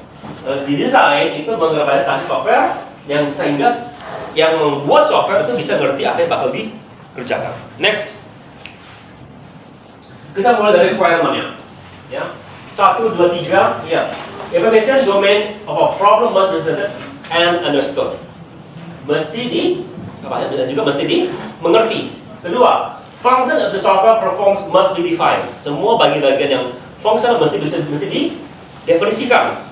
Di desain itu mengrepresentasi software yang sehingga yang membuat software itu bisa ngerti apa yang bakal dikerjakan. Next, kita mulai dari requirement-nya. Ya, 1, 2, 3. Ya, information domain of a problem must be presented and understood. Juga mesti dimengerti. Kedua, function of the software performs must be defined. Semua bagian-bagian yang fungsional mesti didefinisikan.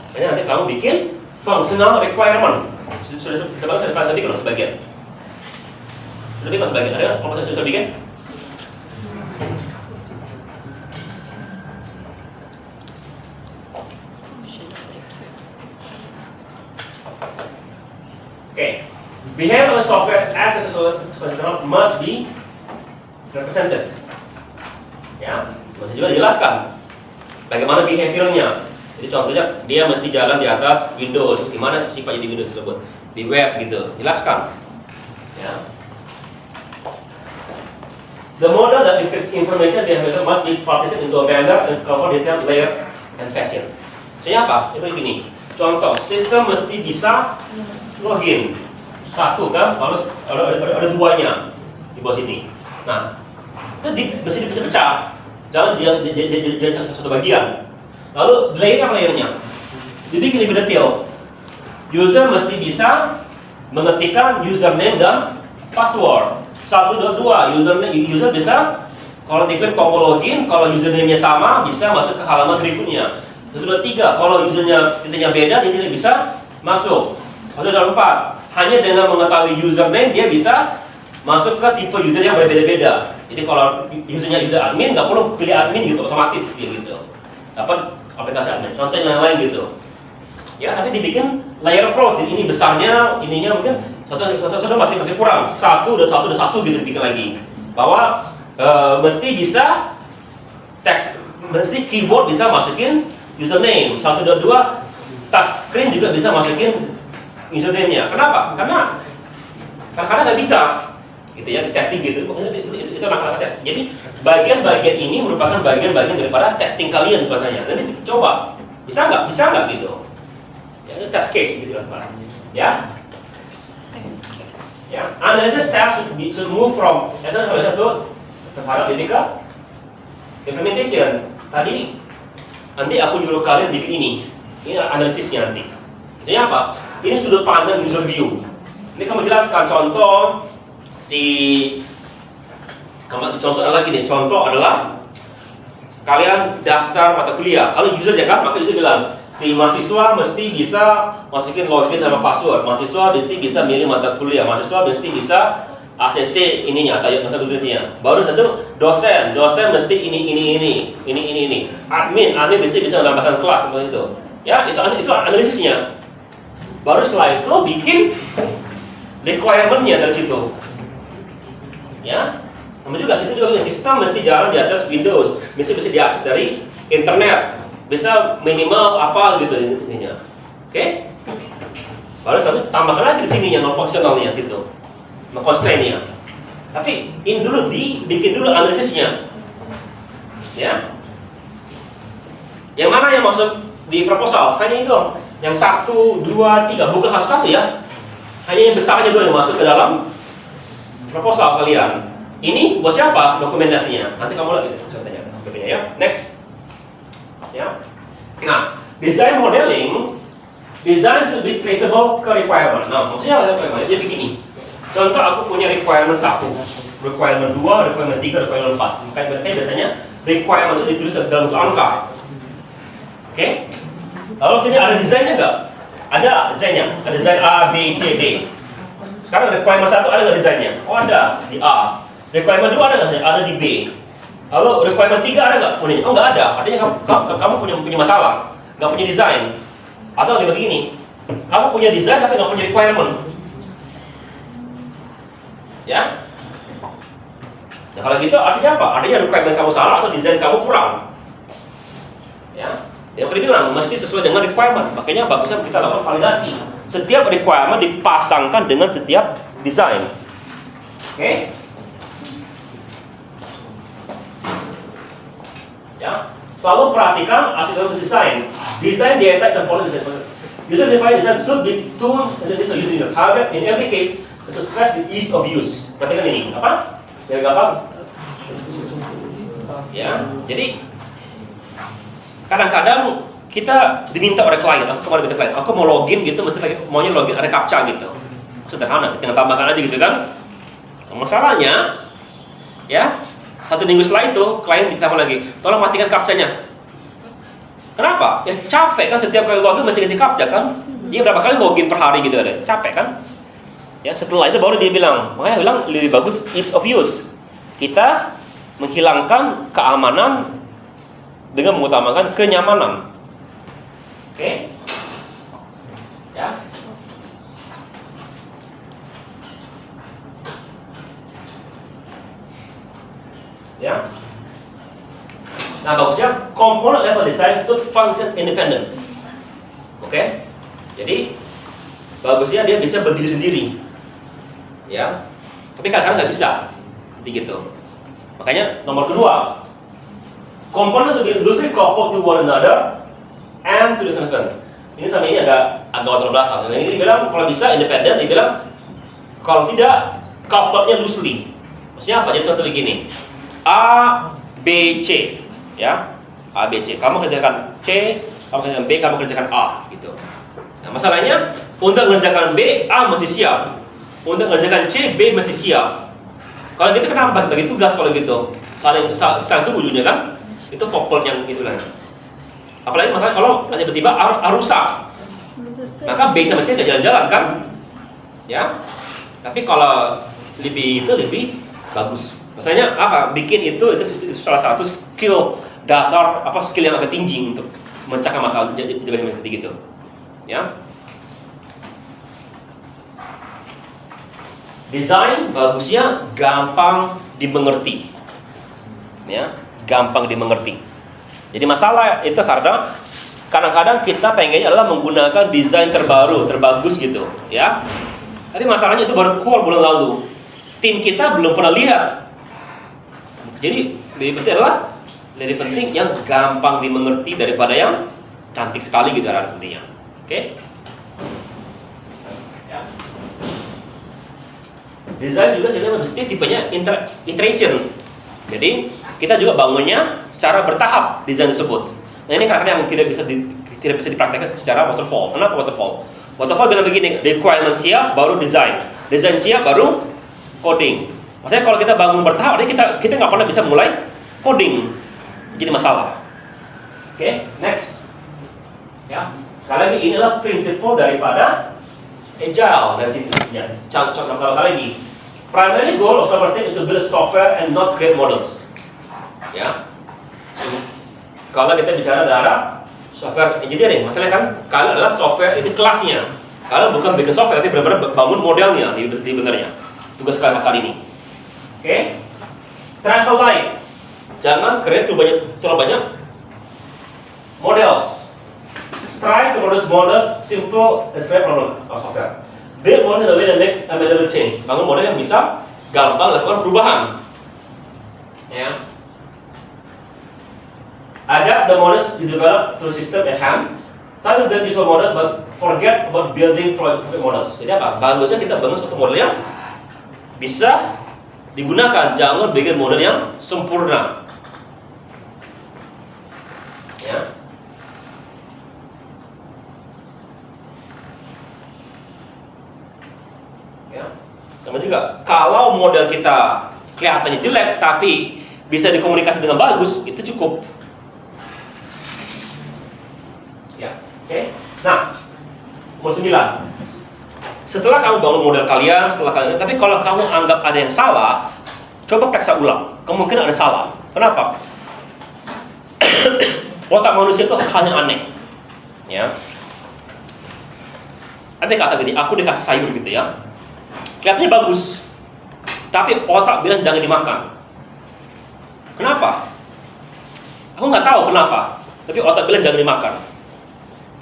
Makanya nanti kamu bikin functional requirement. Sudah bikin belum sebagian? Sudah bikin sebagian? Ada kelompok yang sudah bikin? Oke. Behavior of the software as a solution must be represented. Ya. Masih juga dijelaskan bagaimana behaviornya. Jadi contohnya dia mesti jalan di atas Windows. Gimana sifatnya di Windows tersebut? Di web gitu. Jelaskan. Ya. The model that decrypts information behavior must be partitioned into a manner and cover detailed layer and fashion. Maksudnya apa? Itu begini. Contoh, sistem mesti bisa login. Satu kan, harus ada duanya di bawah sini. Nah, itu mesti dipecah-pecah. Jangan dia satu bagian. Lalu layer apa layernya? Dibikin lebih detail. User mesti bisa mengetikkan username dan password. 1, 2, 2. User bisa kalau diklik tombol login, kalau username-nya sama bisa masuk ke halaman berikutnya. 1, 2, 3. Kalau usernya intinya beda, dia tidak bisa masuk. 1, 2, 4. Hanya dengan mengetahui username dia bisa masuk ke tipe user yang berbeda-beda. Jadi kalau usernya user admin, nggak perlu pilih admin gitu, otomatis gitu. Dapat aplikasi admin. Contoh yang lain gitu. Ya, tapi dibikin layer approach. Jadi ini besarnya, ininya mungkin satu masih kurang. Satu gitu dibikin lagi. Bahwa mesti bisa teks, mesti keyboard bisa masukin username. 1, 2, 2. Touch screen juga bisa masukin username-nya. Kenapa? Karena kadang-kadang nggak bisa. Gitu ya, di testing gitu. Itu langkah-langkah testing. Jadi bagian-bagian ini merupakan bagian-bagian daripada testing kalian bahasanya. Nanti coba, bisa nggak gitu. Ya, itu test case gitu kan. Ya. Ya, analysis steps should move from satu terhadap jadi ke implementation. Tadi nanti aku nyuruh kalian bikin ini. Ini analisisnya nanti. Maksudnya apa? Ini sudut pandang user view. Ini kamu jelaskan contoh contoh lagi nih. Contoh adalah kalian daftar mata kuliah. Kalau user ya kan, maka user bilang si mahasiswa mesti bisa masukin login sama password. Mahasiswa mesti bisa milih mata kuliah. Mahasiswa mesti bisa ACC ininya, mata kuliahnya. Baru satu dosen mesti ini. Admin mesti bisa menambahkan kelas seperti itu. Ya, itu analisisnya. Baru setelah itu bikin requirement-nya dari situ. Ya, sama juga sistem mesti jalan di atas Windows, mesti bisa diakses dari internet, bisa minimal apa gitu intinya. Oke? Baru satu tambahkan lagi di sini yang non fungsionalnya situ, constraint-nya. Tapi bikin dulu analisisnya. Ya. Yang mana yang masuk di proposal? Hanya ini dong. Yang 1, 2, 3, bukan satu ya. Hanya yang besarnya dulu yang masuk ke dalam proposal kalian. Ini buat siapa dokumentasinya? Nanti kamu lihat contohnya. Ya, next. Ya. Nah, design modeling, design should be traceable ke requirement. Nah, maksudnya apa requirement? Jadi begini. Contoh aku punya requirement 1, requirement 2, requirement 3, requirement 4. Makanya biasanya requirement itu ditulis dalam bentuk angka. Oke? Lalu sini ada desainnya nggak? Ada desainnya. Ada desain A, B, C, D. Sekarang requirement 1 ada nggak desainnya? Oh ada, di A. Requirement 2 ada nggak? Ada di B. Lalu requirement 3 ada nggak? Oh nggak ada. Artinya kamu punya masalah, nggak punya desain. Atau lebih begini, kamu punya desain tapi nggak punya requirement. Ya? Nah kalau gitu artinya apa? Artinya requirement kamu salah atau desain kamu kurang. Ya? Yang tadi bilang mesti sesuai dengan requirement. Makanya bagusnya kita lakukan validasi. Setiap requirement dipasangkan dengan setiap desain. Oke? Ya, selalu perhatikan arsitektur desain. Design data is important. User defined design should be tuned and it's using it. However, in every case, to stress the ease of use. Perhatikan ini, apa? Biar gampang. Ya, jadi kadang-kadang kita diminta oleh klien, aku mau login gitu, maunya login ada captcha gitu. Sederhana, tinggal tambahkan aja gitu kan. Masalahnya, ya, 1 minggu setelah itu klien ditambah lagi, tolong matikan captcha-nya. Kenapa? Ya capek kan, setiap kali login mesti kasih captcha kan. Dia berapa kali login per hari gitu ada, capek kan. Ya setelah itu baru dia bilang, makanya bilang lebih bagus ease of use. Kita menghilangkan keamanan dengan mengutamakan kenyamanan. Oke? Ya. Ya. Nah, bagusnya component level design should function independent. Oke? Jadi bagusnya dia bisa berdiri sendiri. Ya. Tapi kadang-kadang nggak bisa. Seperti gitu. Makanya nomor kedua, components should be loosely coupled to one another and to the event. Ini sama ini agak latar belakang. Yang ini dibilang kalau bisa independen, dibilang kalau tidak couplednya loosely. Maksudnya apa? Jadi contoh begini. A, B, C, ya. A, B, C. Kamu kerjakan C, kamu kerjakan B, kamu kerjakan A, gitu. Nah, masalahnya untuk mengerjakan B, A masih siap. Untuk mengerjakan C, B masih siap. Kalau gitu kenapa bagi tugas kalau gitu? Saling tunggu ujungnya kan? Itu coupled yang itu lah. Apalagi masalah kalau tiba-tiba A rusak, maka B sama C tidak jalan-jalan kan? Ya. Tapi kalau lebih bagus. Maksudnya apa? Bikin itu salah satu skill dasar, skill yang agak tinggi untuk memecahkan masalah jadi seperti gitu. Ya. Desain bagusnya gampang dimengerti. Ya, gampang dimengerti. Jadi masalah itu karena kadang-kadang kita pengennya adalah menggunakan desain terbaru, terbagus gitu, ya. Tapi masalahnya itu baru keluar bulan lalu. Tim kita belum pernah lihat. Jadi lebih penting yang gampang dimengerti daripada yang cantik sekali gitu artinya. Oke? Ya. Desain juga sebenarnya mesti tipenya iteration. Jadi kita juga bangunnya secara bertahap desain tersebut. Nah ini kadang-kadang yang tidak bisa dipraktekkan secara waterfall. Kenapa waterfall? Waterfall bilang begini, requirement siap baru desain siap baru coding. Maksudnya kalau kita bangun bertahap, kita nggak pernah bisa mulai coding, jadi masalah. Oke, next. Ya, sekali lagi inilah prinsipal daripada agile dari sini. Ya, contoh lagi. Primary goal of software team is to build software and not create models. Ya. Kalau kita bicara darah software engineering, masalahnya kan kalian adalah software ini kelasnya. Kalian bukan bikin software, tapi benar-benar bangun modelnya di benarnya. Tugas kalian asal ini. Oke. Travel light. Jangan create terlalu banyak model. Strive to produce models simple and spread problem of software. Build model in a way that makes amenable change. Bangun model yang bisa gampang lakukan perubahan. Ya. Adapt the models you develop through system at hand. Try to build visual models, but forget about building project models. Jadi apa? Bagusnya kita bangun suatu model yang bisa digunakan. Jangan bikin model yang sempurna. Ya. Ya. Sama juga, kalau model kita kelihatannya jelek tapi bisa dikomunikasi dengan bagus, itu cukup. Ya, oke. Nah, nomor 9. Setelah kamu bangun model kalian, tapi kalau kamu anggap ada yang salah, coba periksa ulang. Kemungkinan ada salah. Kenapa? Otak manusia itu hanya aneh. Ya. Ada kata gini, aku dikasih sayur gitu ya. Kelihatannya bagus, tapi otak bilang jangan dimakan. Kenapa? Aku nggak tahu kenapa, tapi otak bilang jangan dimakan.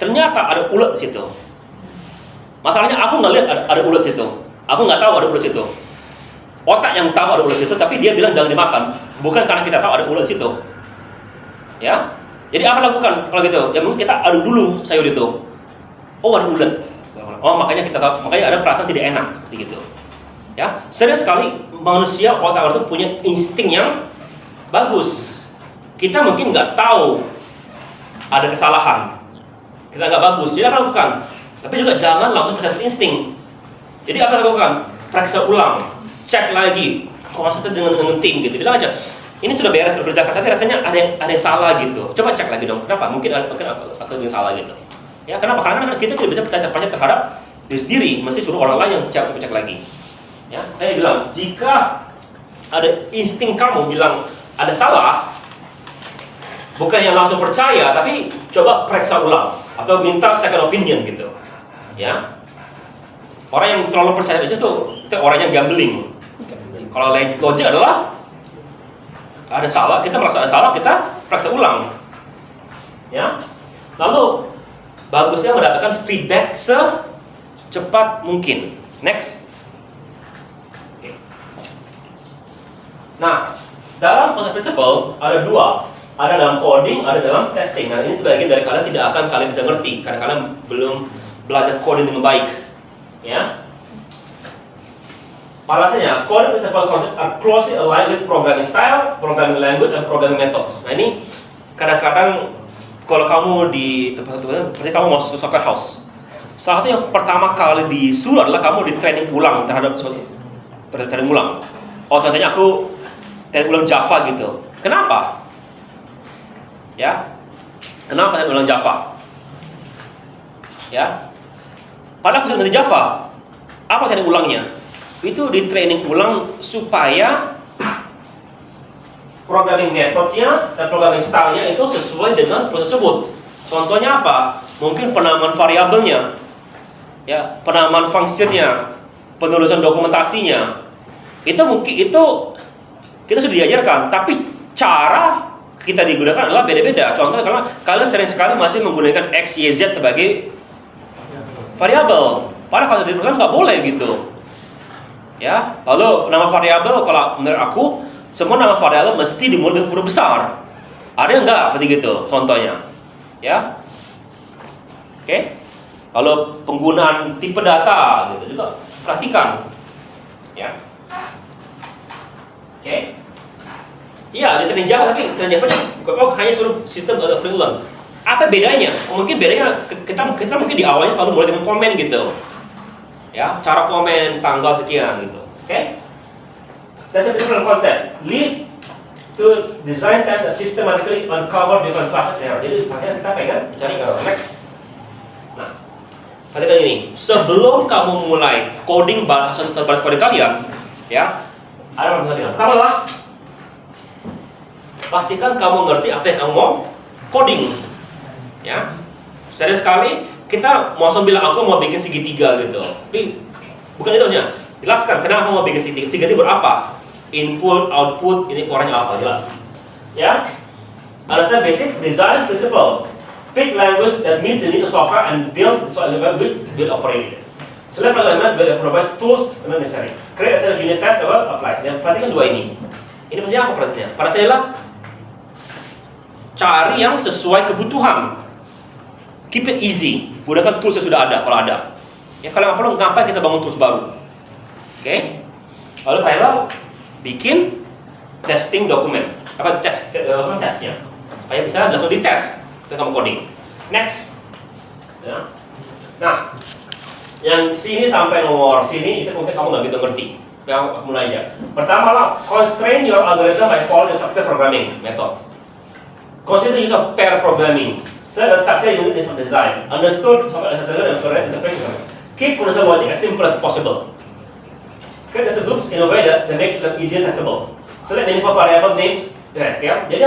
Ternyata ada ulat di situ. Masalahnya aku nggak lihat ada ulat di situ. Aku nggak tahu ada ulat di situ. Otak yang tahu ada ulat di situ, tapi dia bilang jangan dimakan. Bukan karena kita tahu ada ulat di situ. Ya, jadi apa lakukan kalau gitu? Ya mungkin kita aduk dulu sayur itu. Oh ada ulat. Oh makanya kita tahu, makanya ada perasaan tidak enak, begitu. Ya, sering sekali manusia otak itu punya insting yang bagus. Kita mungkin nggak tahu ada kesalahan, kita nggak bagus. Jadi apa lakukan? Tapi juga jangan langsung percaya insting. Jadi apa lakukan? Periksa ulang, cek lagi. Kok masa saya dengan tim gitu? Bilang aja, ini sudah beres, sudah berjalan, tapi rasanya ada yang salah gitu. Coba cek lagi dong. Kenapa? Mungkin aku yang salah gitu. Ya, kenapa? Karena kita tidak bisa percaya terhadap diri sendiri, mesti suruh orang lain yang cek lagi. Ya, saya bilang, jika ada insting kamu bilang ada salah, bukan yang langsung percaya, tapi coba periksa ulang atau minta second opinion gitu. Ya, orang yang terlalu percaya itu orang yang gambling. Kalau logik adalah ada salah, kita merasa ada salah, kita periksa ulang. Ya. Lalu bagusnya mendapatkan feedback secepat mungkin. Next. Oke. Nah, dalam konsep principle ada dua. Ada dalam coding, ada dalam testing. Nah, ini sebagian dari kalian tidak akan kalian bisa ngerti karena kalian belum belajar coding dengan baik. Ya. Alasannya, coding principle concept are closely aligned with programming style, programming language, and programming methods. Nah, ini kadang-kadang kalau kamu di tempat-tempat, berarti kamu mau software house. Salah satu yang pertama kali disuruh adalah kamu di training ulang terhadap training ulang. Oh, contohnya aku training ulang Java gitu. Kenapa? Ya, kenapa training ulang Java? Ya, padahal aku sudah dari Java. Apa training ulangnya? Itu di training ulang supaya programming methods-nya dan programming style-nya itu sesuai dengan proses tersebut. Contohnya apa? Mungkin penamaan variabelnya, ya, penamaan fungsinya, penulisan dokumentasinya. Itu mungkin itu kita sudah diajarkan, tapi cara kita digunakan adalah beda-beda. Contohnya karena kalian sering sekali masih menggunakan x, y, z sebagai variabel. Padahal kalau di program nggak boleh gitu. Ya, lalu nama variabel kalau menurut aku semua nama variabel mesti dimulai dengan huruf besar. Ada yang enggak seperti gitu contohnya. Ya. Oke. Kalau penggunaan tipe data gitu juga perhatikan. Ya. Oke. Iya, di training Java tapi training Java kok hanya suruh sistem atau free learn. Apa bedanya? Mungkin bedanya kita mungkin di awalnya selalu mulai dengan komen gitu. Ya, cara komen tanggal sekian gitu. Oke? That's a different concept. Lead to design test that systematically uncover different classes error. Jadi makanya kita pengen cari error. Next. Nah, perhatikan ini. Sebelum kamu mulai coding bahasa coding kalian, ya, ada yang perhatikan. Pertama adalah pastikan kamu ngerti apa yang kamu mau coding. Ya, serius sekali. Kita mau bilang aku mau bikin segitiga gitu, tapi bukan itu aja. Jelaskan kenapa mau bikin segitiga. Segitiga berapa? Input, output, ini keluarnya apa? Jelas. Ya. Alasan basic design principle. Pick language that meets the needs of software and build software which will operate. Select element that provides tools necessary. Create a set of unit tests that will apply. Yang perhatikan dua ini. Ini maksudnya apa perhatiannya? Pada saya lah cari yang sesuai kebutuhan. Keep it easy. Gunakan tools yang sudah ada kalau ada. Ya kalau nggak perlu, ngapain kita bangun tools baru? Oke? Lalu final bikin testing dokumen. Apa tesnya? Supaya bisa langsung dites ketika kamu coding. Next. Ya. Nah, yang sini sampai nomor sini itu mungkin kamu nggak gitu ngerti. Yang mulai aja. Pertama lah, constrain your algorithm by following the structure programming method. Consider the use of pair programming. So the structure unit is design. Understood as a correct interface. Keep universal logic as simple as possible. Create the loops in a way that makes them easier testable. Select meaningful variable names. Ya. Jadi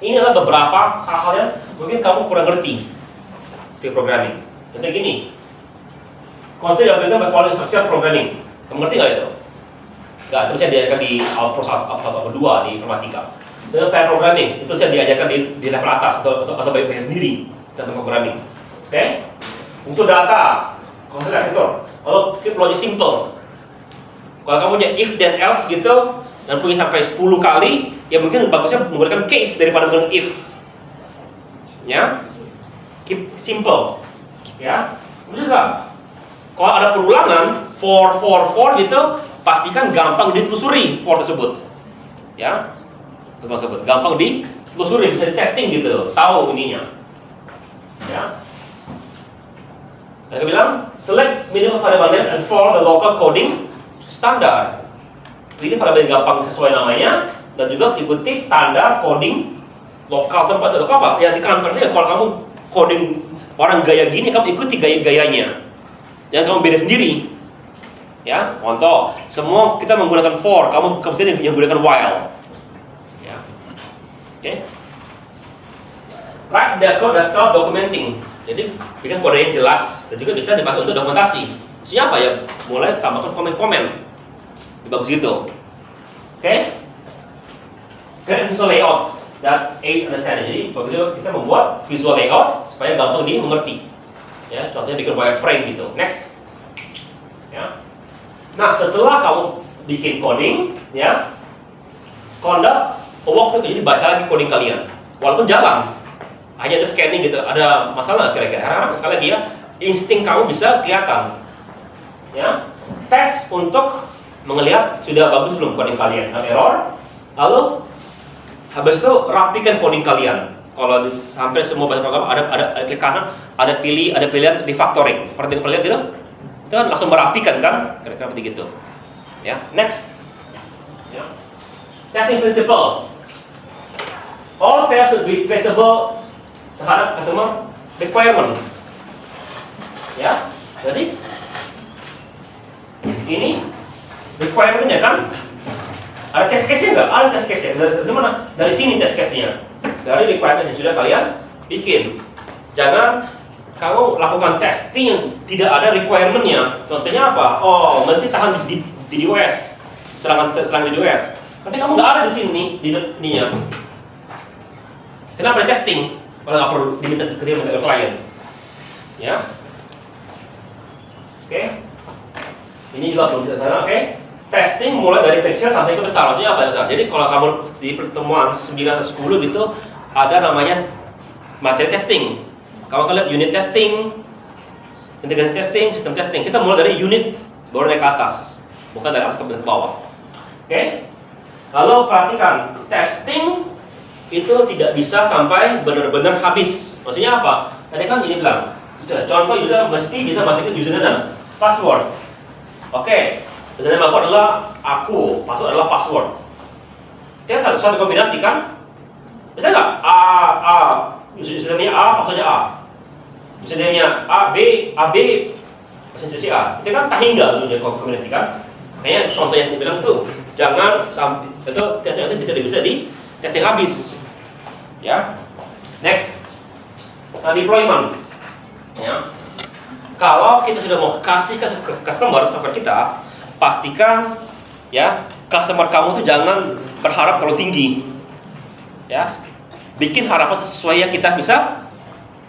ini adalah beberapa hal-hal yang mungkin kamu kurang ngerti di programming. Contoh gini. Consider algorithm by following structure programming. Kamu ngerti nggak itu? Nggak, itu saya diajarkan di Alpros 2 di informatika. Dengan pair programming itu saya diajarkan di level atas atau baik sendiri tentang programming. Oke? Untuk data, konsep arsitektur. Kalau keep logic simple. Kalau kamu punya if then else gitu dan punya sampai 10 kali, ya mungkin bagusnya menggunakan case daripada menggunakan if. Ya? Keep simple. Ya? Betul nggak? Kalau ada perulangan for gitu, pastikan gampang ditelusuri for tersebut. Ya? Gampang ditelusuri, bisa di testing gitu, tahu ininya. Ya. Saya bilang select minimum variable name and follow the local coding standard. Pilih variabel yang gampang sesuai namanya dan juga ikuti standar coding lokal tempat itu apa? Ya di kantornya kalau kamu coding orang gaya gini, kamu ikuti gaya-gayanya. Jangan kamu beda sendiri. Ya, contoh, semua kita menggunakan for, kamu yang menggunakan while. Okay. Write the code as self-documenting. Jadi bikin kode yang jelas dan juga bisa dipakai untuk dokumentasi. Maksudnya apa ya? Mulai tambahkan komen-komen. Bagus gitu. Oke. Create visual layout. that aids understanding. Jadi begitu kita membuat visual layout supaya gampang dimengerti. Ya, contohnya bikin wireframe gitu. Next. Ya. Nah, setelah kamu bikin coding, ya, conduct a walkthrough, jadi baca lagi coding kalian. Walaupun jalan, hanya ada scanning gitu. Ada masalah kira-kira? Harap sekali lagi ya, insting kamu bisa kelihatan. Ya, tes untuk melihat sudah bagus belum coding kalian. Ada error, lalu habis itu rapikan coding kalian. Kalau sampai semua bahasa program ada klik kanan, ada pilihan refactoring. Seperti kalian gitu, itu kan langsung merapikan kan, kira-kira seperti gitu. Ya, next. Ya. Testing principle. All tests should be traceable terhadap customer requirement. Ya, jadi ini requirement-nya kan ada test case-nya nggak? Ada test case-nya. Dari mana? Dari sini test case-nya. Dari requirement yang sudah kalian bikin. Jangan kamu lakukan testing yang tidak ada requirement-nya. Contohnya apa? Oh, mesti tahan di DOS. Serangan di DOS. Tapi kamu nggak ada di sini di ininya. Kenapa di testing? Kalau nggak perlu diminta ke klien. Ya. Oke. Ini juga perlu dicatat. Oke. Testing mulai dari kecil sampai ke besar. Maksudnya apa besar? Jadi kalau kamu di pertemuan 9 atau 10 gitu ada namanya materi testing. Kalau kalian lihat unit testing, integrasi testing, sistem testing, kita mulai dari unit baru naik ke atas, bukan dari atas ke bawah. Oke? Lalu perhatikan, testing itu tidak bisa sampai benar-benar habis. Maksudnya apa? Tadi kan ini bilang, contoh user mesti bisa masukin username dan password. Oke, username aku adalah aku, password adalah password. Kita satu kombinasi kan? Bisa nggak? Username-nya A, passwordnya A. Username-nya A, B, passwordnya A. Itu kan tak hingga dulu dia kombinasikan. Kayaknya contoh yang dibilang itu jangan sampai itu tesnya itu tidak bisa di testing habis. Ya. Next. Nah, deployment. Ya. Kalau kita sudah mau kasih ke customer software kita, pastikan ya customer kamu tuh jangan berharap terlalu tinggi. Ya, bikin harapan sesuai yang kita bisa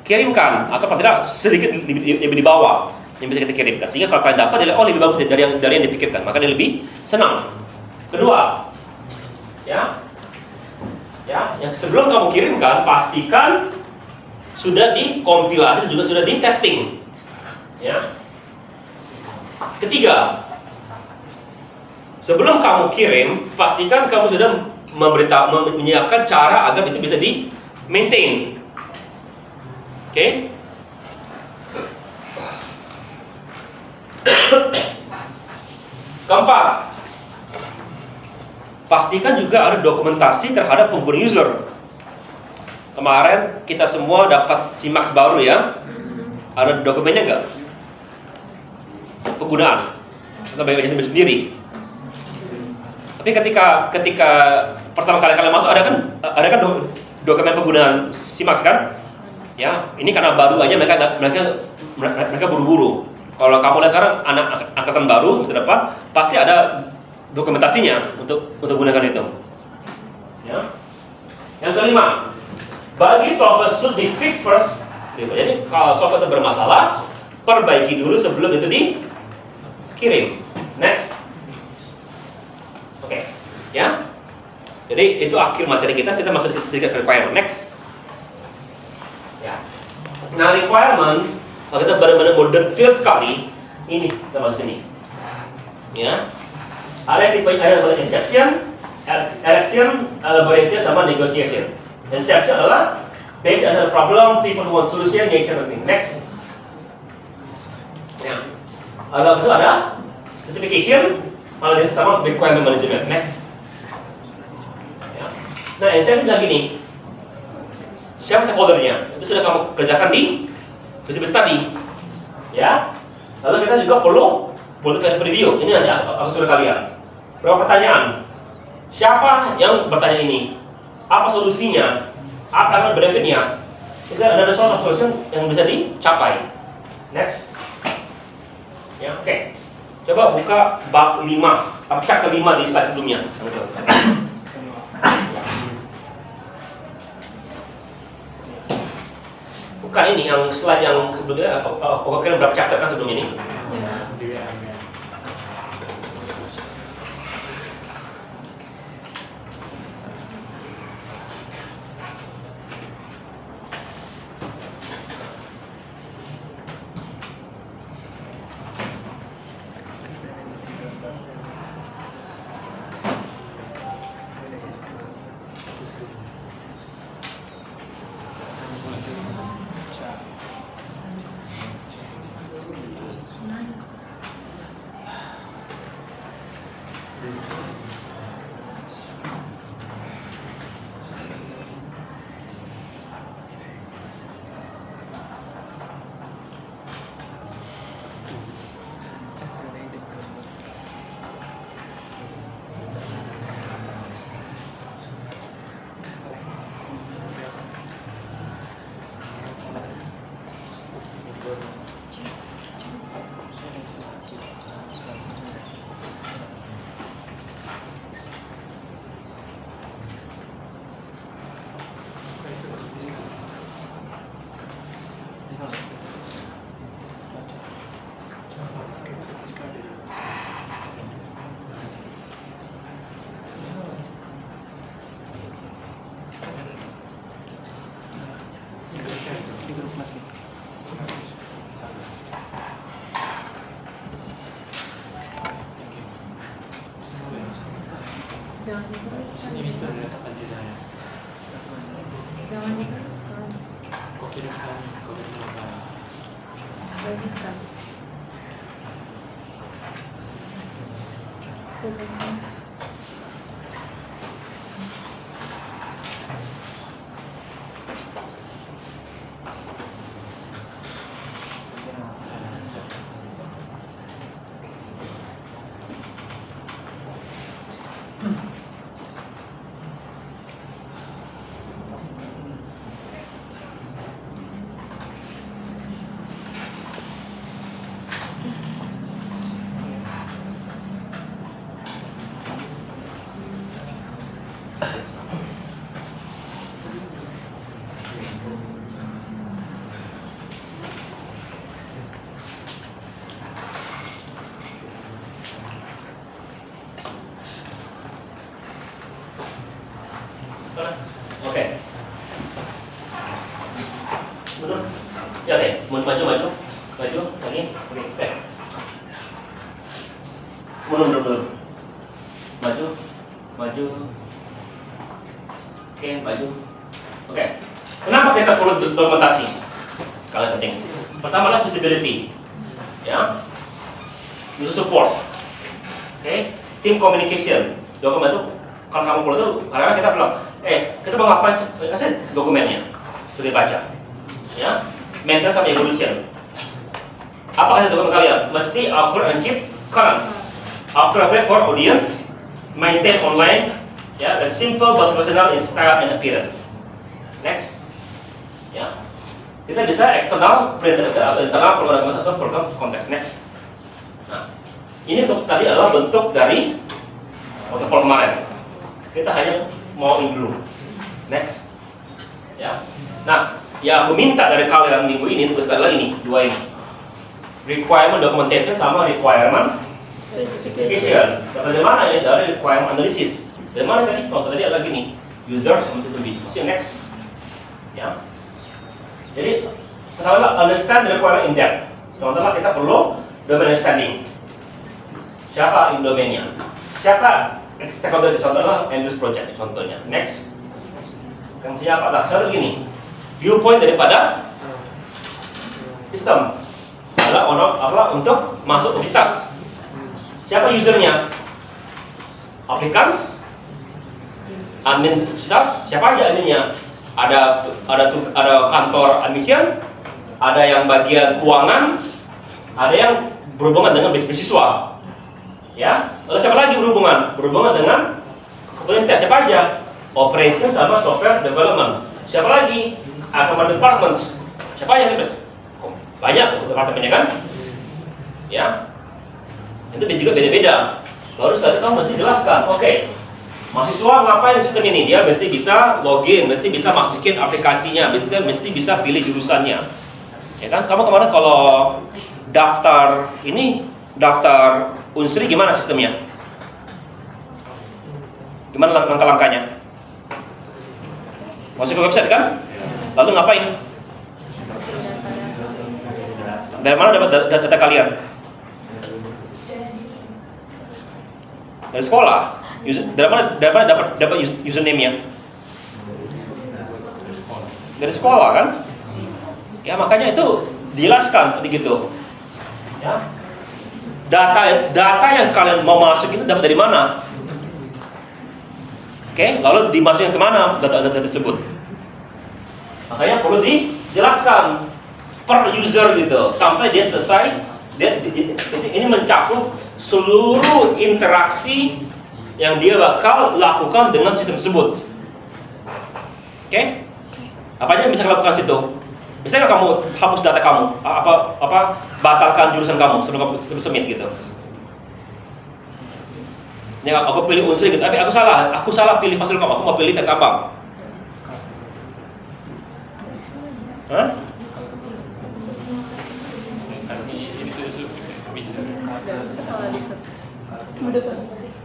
kirimkan atau paling tidak sedikit lebih di bawah yang bisa kita kirimkan, sehingga kalau kalian dapat dia lebih bagus dari yang dipikirkan, maka dia lebih senang. Kedua, ya, yang sebelum kamu kirimkan pastikan sudah dikompilasi juga sudah di testing. Ya. Ketiga, sebelum kamu kirim pastikan kamu sudah menyiapkan cara agar itu bisa di maintain. Oke? Keempat, pastikan juga ada dokumentasi terhadap pengguna user. Kemarin kita semua dapat Simax baru ya. Ada dokumennya nggak? Penggunaan atau bagi sendiri. Tapi ketika pertama kali kalian masuk ada kan dokumen penggunaan Simax kan? Ya, ini karena baru aja mereka buru-buru. Kalau kamu lihat sekarang anak angkatan baru masa depan pasti ada dokumentasinya untuk menggunakan itu. Ya. Yang kelima, bagi software should be fixed first. Jadi kalau software itu bermasalah, perbaiki dulu sebelum itu dikirim. Next. Oke, ya. Jadi itu akhir materi kita masuk sedikit requirement. Next. Ya. Nah, requirement kalau kita benar-benar mau detail sekali, ini kita masuk sini. Ya. Ada tipe exception, election, elaboration sama negotiation. Exception adalah based on the problem, people want solution, nature and thing. Next. Ya. Lalu ada specification, analysis sama requirement management. Next. Ya. Nah, exception lagi nih. Siapa stakeholder-nya? Itu sudah kamu kerjakan di feasibility study. Ya. Lalu kita juga perlu buatkan preview. Ini aku suruh kalian. Berapa pertanyaan? Siapa yang bertanya ini? Apa solusinya? Apa benefitnya? Itu ada source of solution yang bisa dicapai. Next. Ya, oke. Coba buka bab 5, chapter 5 di slide sebelumnya. bukan ini yang slide yang sebelumnya. Kira berapa chapter kan sebelum ini? Ya. Jangan diteruskan. Ini bisa diletakkan di dalam. Jangan diteruskan. Kau kirimkan, kau kirimkan. Bagikan. Bagikan. Oke. Mundur. Ya oke, maju lagi. Oke. Mundur. Maju. Oke, maju. Oke. Kenapa kita perlu dokumentasi? Kalian penting. Pertama adalah visibility. Ya. Itu support. Oke, team communication. Dokumen itu kalau kamu perlu tuh, karena kita bilang, kita mau ngapain? Kasih dokumennya, sudah baca. Ya, maintenance sama evolution. Apa kasih dokumen kalian? Mesti accurate and keep current. Appropriate for audience, maintain online, ya, and simple but professional in style and appearance. Next, ya, kita bisa external, printer atau internal program atau program konteks. Next, nah, ini tadi adalah bentuk dari waterfall kemarin. Kita hanya mau ini dulu. Next, ya. Nah, yang aku minta dari kalian minggu ini tugaskan lagi nih, dua ini. Requirement documentation sama requirement specification. Dari mana ini? Dari requirement analysis. Dari mana tadi? Contoh tadi ada lagi nih, user sama to be. Next, ya. Jadi, pertama understand the requirement in depth. Contohnya kita perlu domain understanding. Siapa in domainnya? Siapa stakeholder? Contohnya end-use project. Contohnya. Next, yang siapa? Nah, contoh gini. Viewpoint daripada sistem adalah untuk masuk entitas. Siapa usernya? Applicants, admin entitas. Siapa aja adminnya? Ada kantor admission, ada yang bagian keuangan, ada yang berhubungan dengan beasiswa. Ya, lalu siapa lagi berhubungan dengan kepolisian? Siapa aja? Operation sama software development. Siapa lagi? Account departments. Siapa aja? Banyak departemennya kan? Ya, itu juga beda-beda. Baru setelah itu kamu mesti jelaskan. Oke, Mahasiswa ngapain sistem ini? Dia mesti bisa login, mesti bisa masukin aplikasinya, mesti bisa pilih jurusannya. Ya kan? Kamu kemarin kalau daftar Unsri gimana sistemnya? Gimana langkah-langkahnya? Masuk ke website kan? Lalu ngapain? Dari mana dapat data kalian? Dari sekolah. Dari mana dapat username-nya? Dari sekolah kan? Ya makanya itu dijelaskan begitu. Ya. Data yang kalian mau masuk itu dapat dari mana? Oke, lalu dimasukin kemana data-data tersebut? Makanya perlu dijelaskan per user gitu sampai dia selesai. Ini mencakup seluruh interaksi yang dia bakal lakukan dengan sistem tersebut. Oke? Apa aja yang bisa lakukan situ? Bisa nggak kamu hapus data kamu? Batalkan jurusan kamu sebelum kamu submit gitu? Ya, aku pilih Unsri gitu, tapi aku salah pilih Fasilkom, aku mau pilih Teknik Abang. Hah?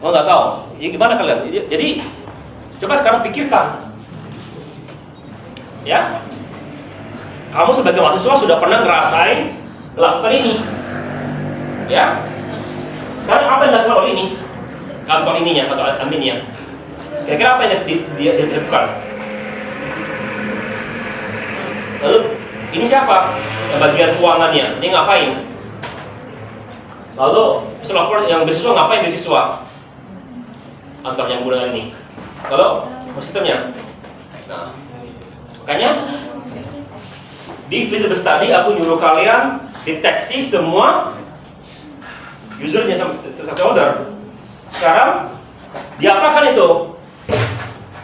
Oh nggak tahu. Ya gimana kalian? Jadi coba sekarang pikirkan, ya. Kamu sebagai mahasiswa sudah pernah ngerasain melakukan ini, ya. Sekarang apa yang dilakukan oleh ini? Kantor ininya atau adminnya. Kira-kira apa yang dia lakukan? Lalu ini siapa? Bagian keuangannya. Dia ngapain? Lalu yang beasiswa ngapain beasiswa? Kantor yang menggunakan ini. Lalu sistemnya. Nah, makanya di feasibility study aku nyuruh kalian deteksi semua usernya sama stakeholder. Sekarang diapakan itu?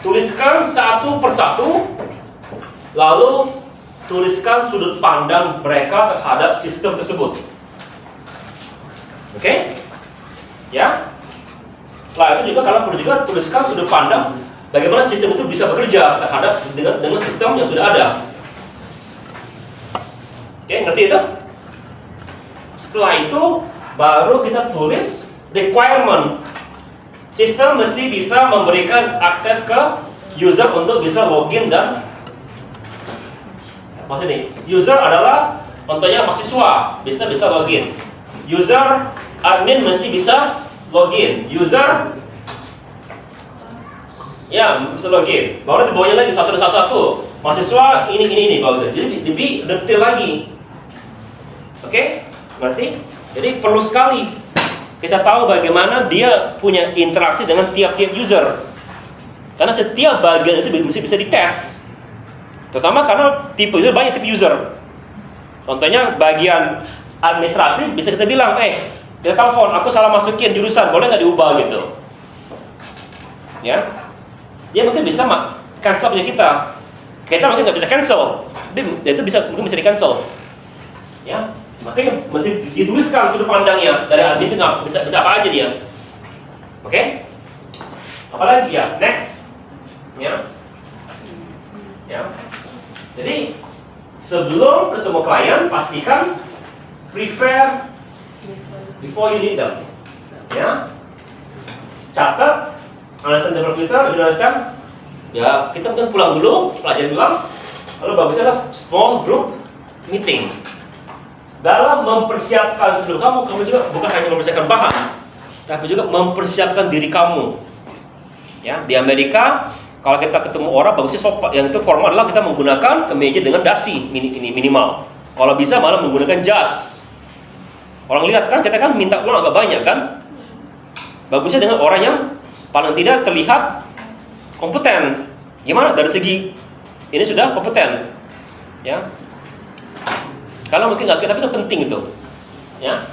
Tuliskan satu persatu, lalu tuliskan sudut pandang mereka terhadap sistem tersebut. Oke? Ya. Setelah itu juga kalian perlu juga tuliskan sudut pandang bagaimana sistem itu bisa bekerja terhadap dengan sistem yang sudah ada. Oke, ngerti itu? Setelah itu baru kita tulis requirement. Sistem mesti bisa memberikan akses ke user untuk bisa login dan maksudnya user adalah contohnya mahasiswa bisa login. User admin mesti bisa login. User ya bisa login. Baru dibawanya lagi satu. Mahasiswa ini baru. Jadi lebih detail lagi. Oke? Ngerti? Jadi perlu sekali kita tahu bagaimana dia punya interaksi dengan tiap-tiap user. Karena setiap bagian itu mesti bisa dites. Terutama karena tipe user banyak tipe user. Contohnya bagian administrasi bisa kita bilang, kita telepon, aku salah masukin jurusan, boleh nggak diubah gitu? Ya, dia mungkin bisa cancel punya kita mungkin nggak bisa cancel, itu mungkin bisa di cancel. Ya, makanya mesti dituliskan sudut pandangnya dari admin itu bisa apa aja dia. Oke? Apalagi ya, next. Ya. Jadi sebelum ketemu klien pastikan prepare before you need them. Ya. Catat, understand the filter, understand. Ya, kita mungkin pulang dulu, pelajari ulang. Lalu bagusnya adalah small group meeting. Dalam mempersiapkan sebelum kamu juga bukan hanya mempersiapkan bahan, tapi juga mempersiapkan diri kamu. Ya, di Amerika kalau kita ketemu orang bagusnya sopan, yang itu formal adalah kita menggunakan kemeja dengan dasi minimal. Kalau bisa malah menggunakan jas. Orang lihat kan kita kan minta uang agak banyak kan. Bagusnya dengan orang yang paling tidak terlihat kompeten. Gimana dari segi ini sudah kompeten. Ya. Kalau mungkin nggak, tapi itu penting itu. Ya.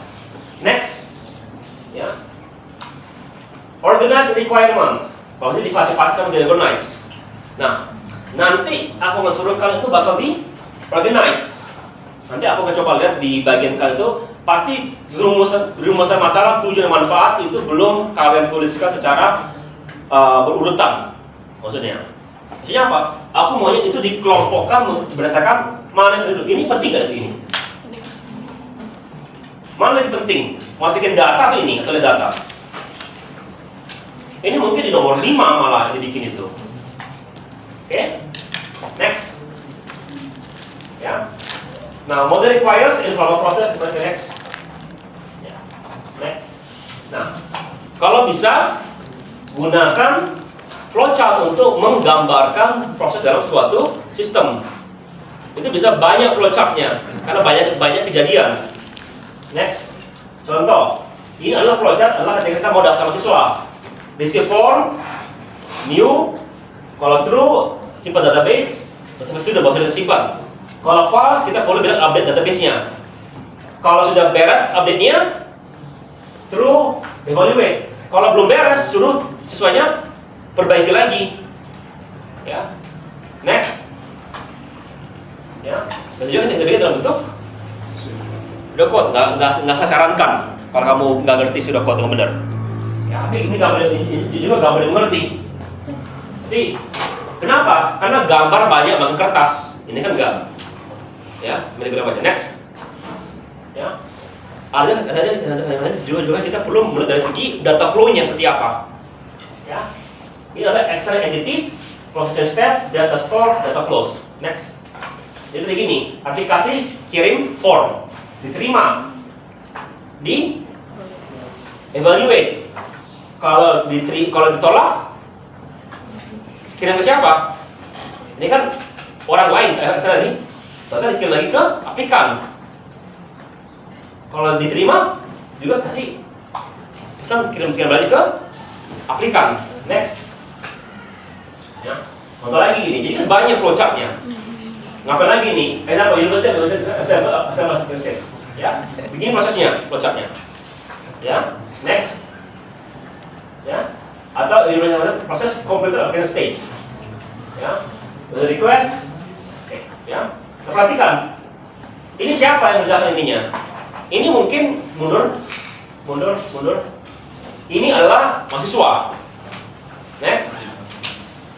Next. Ya. Organize requirement. Kalau ini diklasifikasikan menjadi organize. Nah, nanti aku mensuruh kalian itu bakal di organize. Nanti aku akan coba lihat di bagian kalian itu pasti rumusan masalah tujuan manfaat itu belum kalian tuliskan secara berurutan. Maksudnya apa? Aku maunya itu dikelompokkan berdasarkan mana itu. Ini penting nggak ini? Mana lebih penting? Masukin data atau ini? Atau data? Ini mungkin di nomor 5 malah dibikin itu. Oke? Next. Ya. Nah, model requires informal process seperti next. Ya. Next. Nah, kalau bisa gunakan flowchart untuk menggambarkan proses dalam suatu sistem. Itu bisa banyak flowchartnya karena banyak kejadian. Next. Contoh, ini adalah flowchart ketika kita mau daftar mahasiswa. Receive form, new, kalau true, simpan database, mesti sudah simpan. Kalau false, kita perlu bilang update database-nya. Kalau sudah beres update-nya, true, evaluate. Kalau belum beres, suruh siswanya perbaiki lagi. Ya, next. Ya, bisa juga kita dalam bentuk sudah code, nggak saya sarankan kalau kamu nggak ngerti sudah code dengan benar. Ya, tapi ini juga nggak boleh mengerti. Jadi kenapa? Karena gambar banyak makan kertas. Ini kan enggak. Ya, mari kita baca next. Ya, ada juga kita perlu mulai dari segi data flow-nya seperti apa. Ya, ini adalah external entities, processing steps, data store, data flows. Next. Jadi begini, aplikasi kirim form, diterima, di evaluate. Kalau ditolak, kirim ke siapa? Ini kan orang lain, nih. Ternyata dikirim lagi ke aplikan. Kalau diterima, juga kasih pesan kirim balik ke aplikan. Next. Ya, contoh lagi gini. Jadi kan banyak flowchart-nya. Ngapain lagi nih? Example university. Ya, begini prosesnya, flowchart-nya. Ya, next. Ya, atau proses computer application stage. Ya, request. Oke, ya. Perhatikan. Ini siapa yang mengerjakan intinya? Ini mungkin mundur. Ini adalah mahasiswa. Next.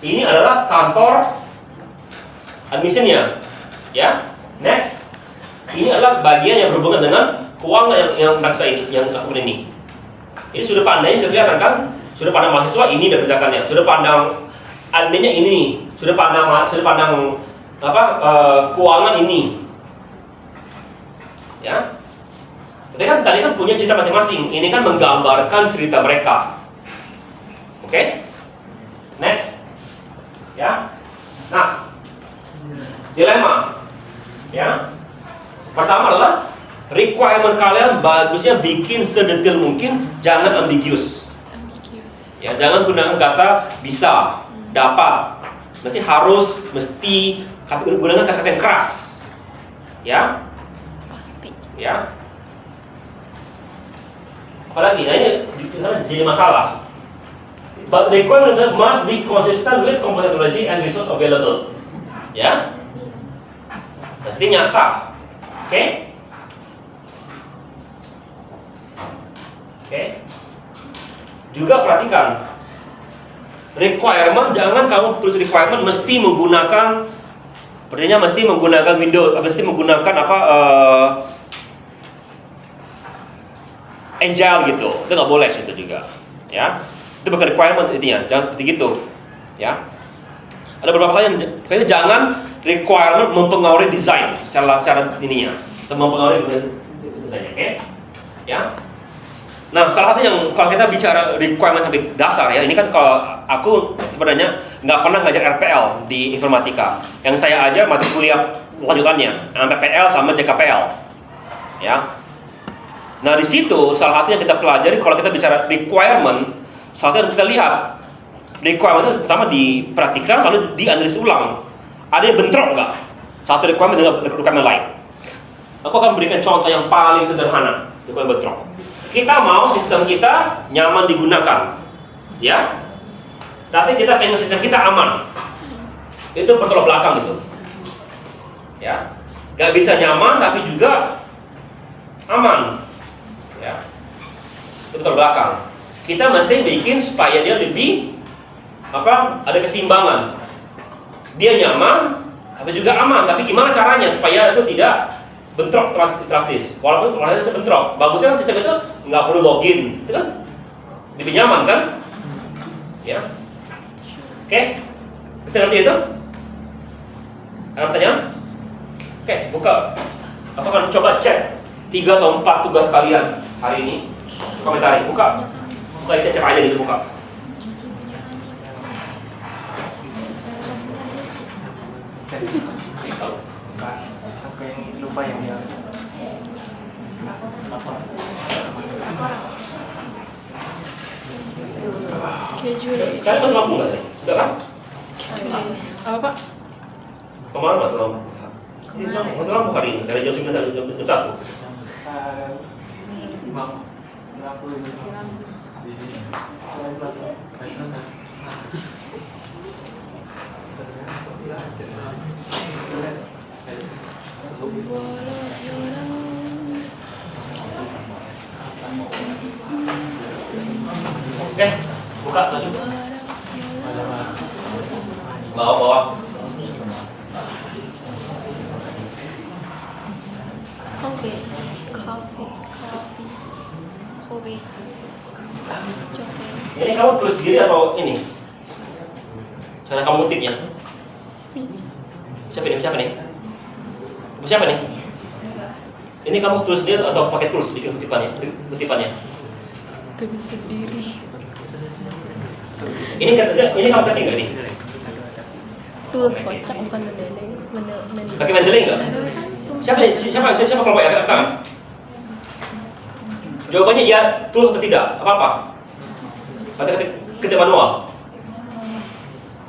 Ini adalah kantor admissionnya. Ya. Next. Ini adalah bagian yang berhubungan dengan keuangan yang raksa ini, yang aku ini. Ini sudah pandai, sudah kelihatan kan? Sudah pandang mahasiswa ini dan kerjakannya. Sudah pandang adminnya ini. Sudah pandang keuangan ini. Ya. Tadi kan punya cerita masing-masing. Ini kan menggambarkan cerita mereka. Oke? Next. Ya. Nah, dilema. Ya. Pertama adalah requirement kalian bagusnya bikin sedetail mungkin, jangan ambiguous. Ya, jangan gunakan kata bisa, dapat, mesti harus, mesti gunakan kata-kata yang keras. Ya. Pasti. Ya. Apalagi, nah ini jadi masalah. But requirement must be consistent with computer technology and resource available. Ya. Mesti nyata. Oke? Oke. Juga perhatikan requirement, jangan kamu tulis requirement mesti menggunakan Windows, mesti menggunakan Agile gitu. Itu nggak boleh itu juga. Ya. Itu bukan requirement intinya, jangan seperti gitu. Ya. Ada beberapa hal yang kayaknya jangan requirement mempengaruhi desain cara ininya, atau mempengaruhi desainnya, oke? Ya. Nah, salah satu yang kalau kita bicara requirement sampai dasar ya, ini kan kalau aku sebenarnya nggak pernah ngajar RPL di informatika. Yang saya ajar mata kuliah lanjutannya, MPPL sama JKPL. Ya. Nah, di situ salah satu yang kita pelajari kalau kita bicara requirement, salah satu yang kita lihat requirement itu pertama diperhatikan lalu dianalisis ulang. Ada yang bentrok nggak satu requirement dengan requirement lain? Aku akan berikan contoh yang paling sederhana requirement bentrok. Kita mau sistem kita nyaman digunakan, ya. Tapi kita pengen sistem kita aman. Itu bertolak belakang itu, ya. Gak bisa nyaman tapi juga aman, ya. Itu bertolak belakang. Kita mesti bikin supaya dia lebih ada keseimbangan. Dia nyaman, tapi juga aman. Tapi gimana caranya supaya itu tidak bentrok drastis? Walaupun orangnya itu bentrok, bagusnya kan sistem itu nggak perlu login, itu kan lebih nyaman kan? Ya, oke, bisa ngerti itu? Ada pertanyaan? Oke, buka. Apa kan coba cek 3 atau 4 tugas kalian hari ini? Komentari, buka. Buka cek aja gitu, buka. Apa yang lupa yang dia Schedule. Kalian masuk lampu nggak sih? Sudah kan? Schedule. Apa Pak? Kemarin mati lampu. Mati lampu hari ini dari jam 9 sampai jam 1. lampu ini di sini. Di sana. Oke, buka laju. Bawah. Coffee. Coffee. Ini kamu tulis sendiri atau ini? Cara kamu kutipnya? Siapa nih? Siapa nih? Ini kamu tulis sendiri atau pakai tools bikin kutipannya? Tulis sendiri. Ini kamu ketik nggak nih? Tulis kocak bukan mendeleng. Pakai mendeleng nggak? Siapa kelompok yang angkat tangan? Jawabannya ya, tools atau tidak? Apa? Ketik manual.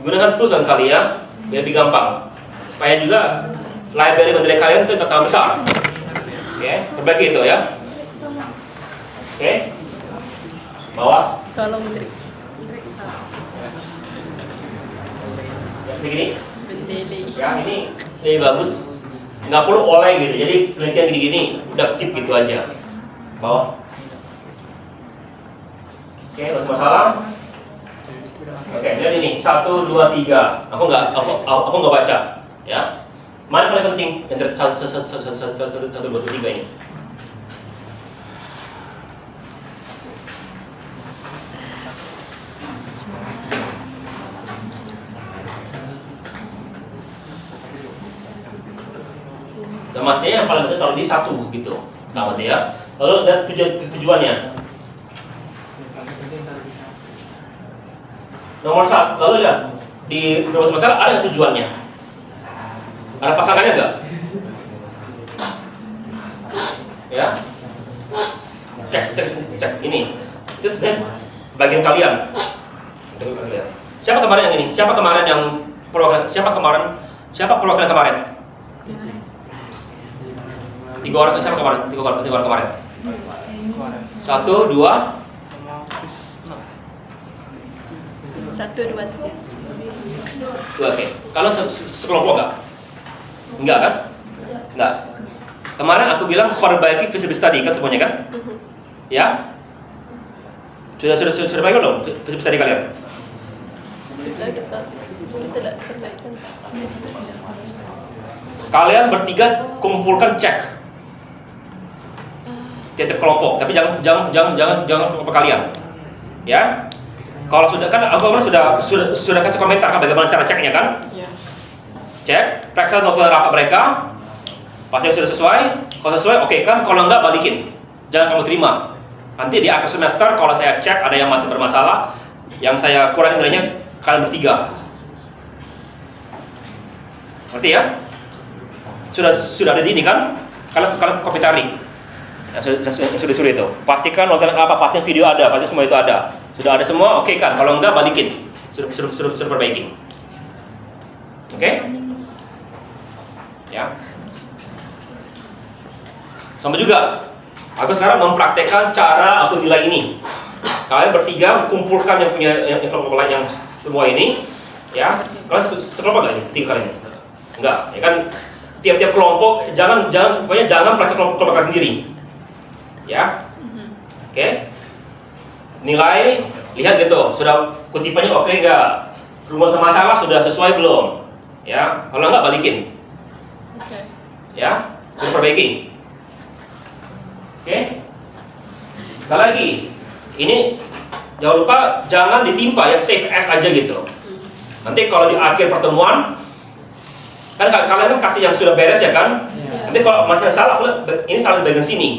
Gunakan tools kali ya, biar lebih gampang. Supaya juga library mendeleng kalian itu tetap besar. Oke, perbaiki itu ya. Oke, bawah. Tolong mendeleng. Ya, begini. Mendeleng. Ya, ini lebih bagus. Nggak perlu oleh gitu. Jadi penelitian gini-gini udah keep gitu aja. Bawah. Oke, untuk masalah. Oke, lihat ini 1, 2, 3. Aku nggak baca. Ya. Mana paling penting? Yang 1, 2, 3 ini. Dan maksudnya yang paling penting taruh di 1 gitu. Nah, berarti ya. Lalu dan tujuannya. Nomor 1, lalu lihat di nomor masalah ada nggak tujuannya? Ada pasangannya nggak? Ya, cek ini. Itu bagian kalian. Siapa kemarin yang ini? Siapa kemarin yang program? Siapa perwakilan kemarin? 3 orang. Siapa kemarin? 3 orang kemarin. 1, 2. 1, 2, 3. Oke. Kalau sekelompok nggak? Enggak kan? Enggak. Kemarin aku bilang perbaiki feasibility study kan semuanya kan? Ya? Sudah baik belum feasibility study kalian? Sudah kita tidak perbaikan. Kalian bertiga kumpulkan cek tiap kelompok, tapi jangan kelompok kalian. Ya? Kalau sudah kan aku sudah kasih komentar kan bagaimana cara ceknya kan? Ya. Cek, periksa notulen rapat mereka. Pasti sudah sesuai. Kalau sesuai, oke kan? Kalau enggak, balikin. Jangan kamu terima. Nanti di akhir semester kalau saya cek ada yang masih bermasalah, yang saya kurangin nilainya kalian bertiga. Ngerti ya? Sudah ada di ini kan? Kalian komentari. Ya, sudah itu. Pastikan notulen apa, pasti video ada, pasti semua itu ada. Sudah ada semua, oke kan? Kalau enggak, balikin. Sudah perbaiki. Oke? Ya. Sama juga, aku sekarang mempraktekkan cara aku nilai ini. Kalian bertiga kumpulkan yang punya yang kelompok lain yang semua ini, ya. Kalian sekelompok nggak ini? 3 kali ini? Enggak, ya kan? Tiap-tiap kelompok pokoknya jangan periksa kelompok kalian sendiri, ya. Oke? Nilai, lihat gitu, sudah kutipannya oke nggak? rumus masalah sudah sesuai belum? Ya, kalau nggak balikin. Oke. Ya, terus perbaiki. Oke. Sekali lagi, ini jangan lupa jangan ditimpa ya, save as aja gitu. Nanti kalau di akhir pertemuan kan kalian kasih yang sudah beres ya kan? Iya. Nanti kalau masih salah, ini salah di bagian sini.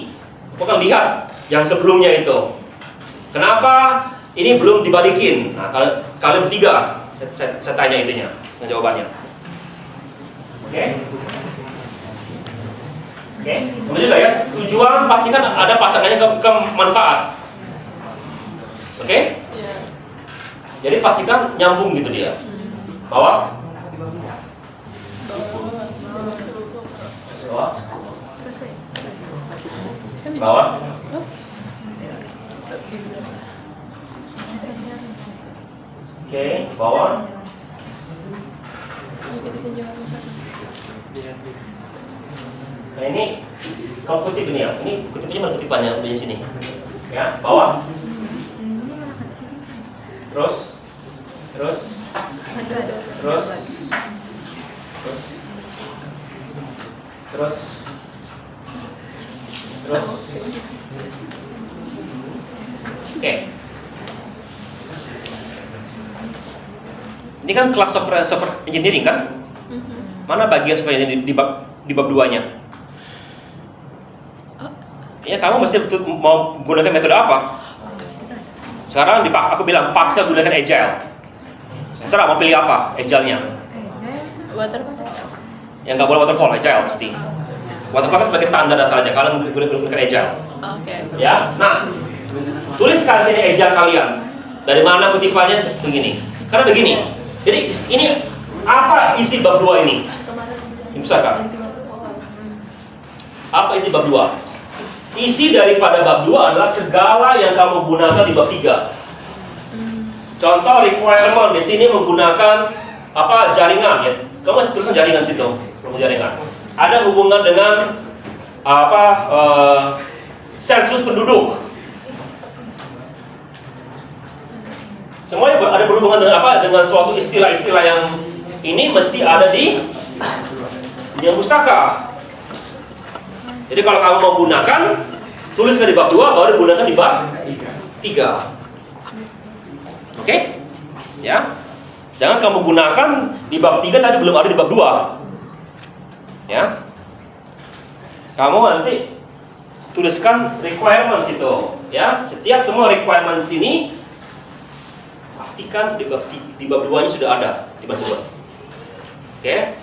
Bukan lihat yang sebelumnya itu. Kenapa ini belum dibalikin? Nah, kalian bertiga saya tanya itunya, jawabannya. Oke? Oke? Kemudian juga ya, tujuan pastikan ada pasangannya ke manfaat. Oke? Iya. Jadi pastikan nyambung gitu dia. Bawa. Bawa. Bawa. Oke, bawa. Ini kita tunjukkan masalah. Nah ini kalau kutip ini ya, ini kutipnya mana kutipannya di sini? Ya, bawa. Terus, terus, terus, terus, terus. Oke. Ini kan kelas software engineering kan? Mana bagian software engineering di bab 2-nya? Ya kamu mesti mau gunakan metode apa? Sekarang aku bilang paksa gunakan agile. Terserah mau pilih apa agile-nya. Waterfall. Yang nggak boleh waterfall, agile pasti. Waterfall kan sebagai standar dasar aja. Kalian gunakan agile. Oke. Ya, nah tuliskan sini agile kalian. Dari mana kutipannya begini? Karena begini. Jadi ini apa isi bab 2 ini? Misalkan apa isi bab 2? Isi daripada bab 2 adalah segala yang kamu gunakan di bab 3. Contoh requirement di sini menggunakan apa jaringan ya. Kamu masih tuliskan jaringan situ, jaringan. Ada hubungan dengan apa sensus penduduk. Semuanya ada berhubungan dengan apa? Dengan suatu istilah-istilah yang ini mesti ada di pustaka. Jadi kalau kamu mau gunakan, tuliskan di bab 2, baru gunakan di bab 3. Oke? Ya. Jangan kamu gunakan di bab 3 tadi belum ada di bab 2. Ya. Kamu nanti tuliskan requirements itu, ya. Setiap semua requirements ini pastikan di bab 2-nya sudah ada di bab 2. Oke?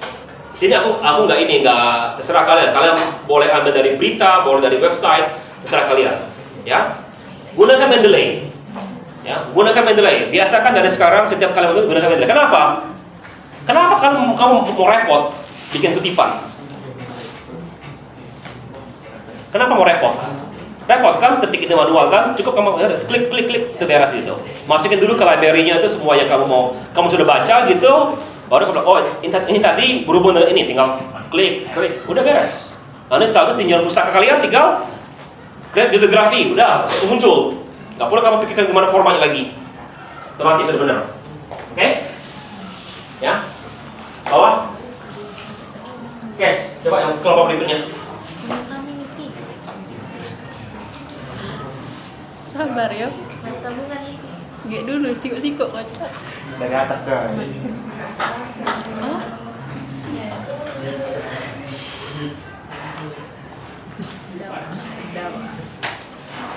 Sini aku nggak terserah kalian. Kalian boleh ambil dari berita, boleh dari website, terserah kalian. Ya. Gunakan Mendeley. Ya, gunakan Mendeley. Biasakan dari sekarang setiap kali itu gunakan Mendeley. Kenapa? Kenapa kamu mau repot bikin kutipan? Kenapa mau repot? Repot kan, ketik itu manual kan? Cukup kamu klik ke daerah situ. Masukin dulu ke library-nya itu semua yang kamu sudah baca gitu. Baru kamu oh ini tadi berhubung dengan ini, tinggal klik, udah beres. Nanti setelah itu tinjauan pustaka kalian tinggal grab bibliografi, udah muncul. Gak perlu kamu pikirkan gimana formatnya lagi. Otomatis sudah benar. Oke? Ya. Bawah. Oke, coba yang kelompok berikutnya. Sabar ya. Tabungan itu. Gak dulu, sikok-sikok kocak. Dari atas coy. Oh?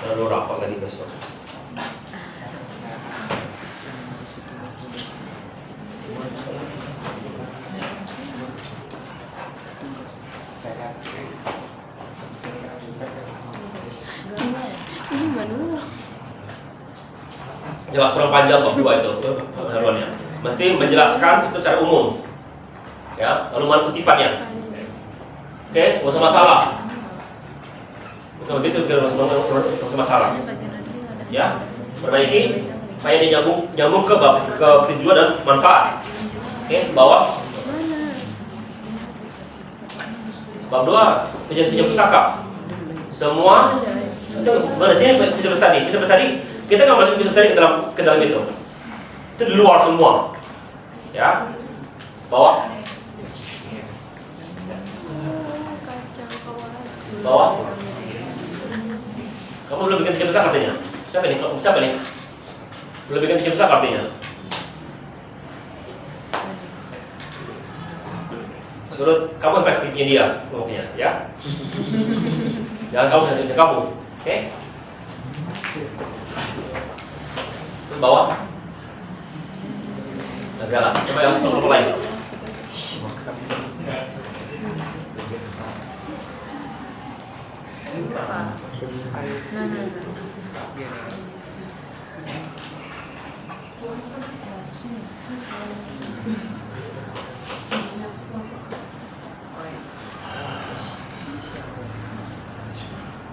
Lalu rapat lagi besok. Ini manual. Jelas kurang panjang bab 2 itu penaruhannya. Mesti menjelaskan secara umum. Ya, lalu mana kutipannya? Oke, nggak usah masalah. Bukan begitu, kira masalah. Ya, perbaiki. Supaya dia nyambung ke bab kedua dan manfaat. Oke, bawah. Bab 2, pinjam pustaka. Semua itu mana sini bisa berstudi. Kita nggak masuk bisa berstudi ke dalam itu. Itu di luar semua. Ya, bawah, Kacang kawan. bawah. Kamu belum bikin 3 besar artinya? Siapa nih? Siapa nih? Belum bikin 3 besar artinya? Suruh kamu perspektifnya dia, pokoknya, ya. Jangan kamu nanti kamu, oke? Terus bawah. Enggak lah, coba yang kelompok lain. Nah.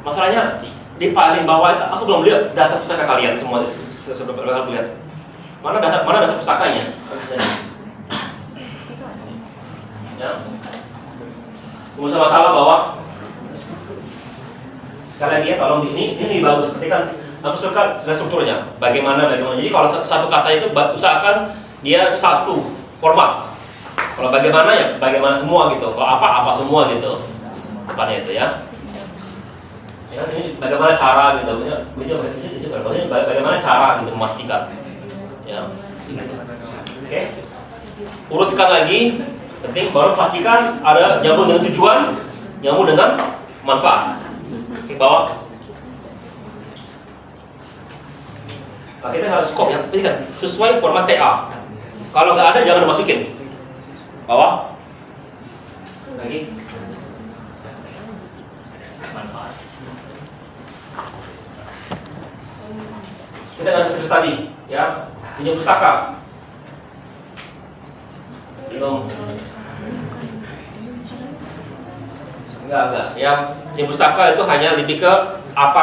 Masalahnya di paling bawah itu aku belum lihat data pustaka kalian semua sudah lihat. Mana data pustakanya? Ya. Semua masalah bahwa sekali lagi ya, tolong ini bagus. Ketika aku suka dengan strukturnya. Bagaimana. Jadi kalau satu kata itu usahakan dia satu format. Kalau bagaimana ya bagaimana semua gitu. Kalau apa semua gitu. Depannya itu ya. Ya, ini bagaimana cara gitu, bagaimana cara gitu memastikan, ya, oke. Urutkan lagi, penting baru pastikan ada nyambung dengan tujuan, nyambung dengan manfaat. Oke, bawah. Nah, kita harus skop ya, kan sesuai format TA. Kalau nggak ada jangan dimasukin. Bawah. Lagi. Manfaat. Kita akan tulis tadi, ya, punya pustaka. Belum. Enggak. Yang punya pustaka itu hanya lebih ke apa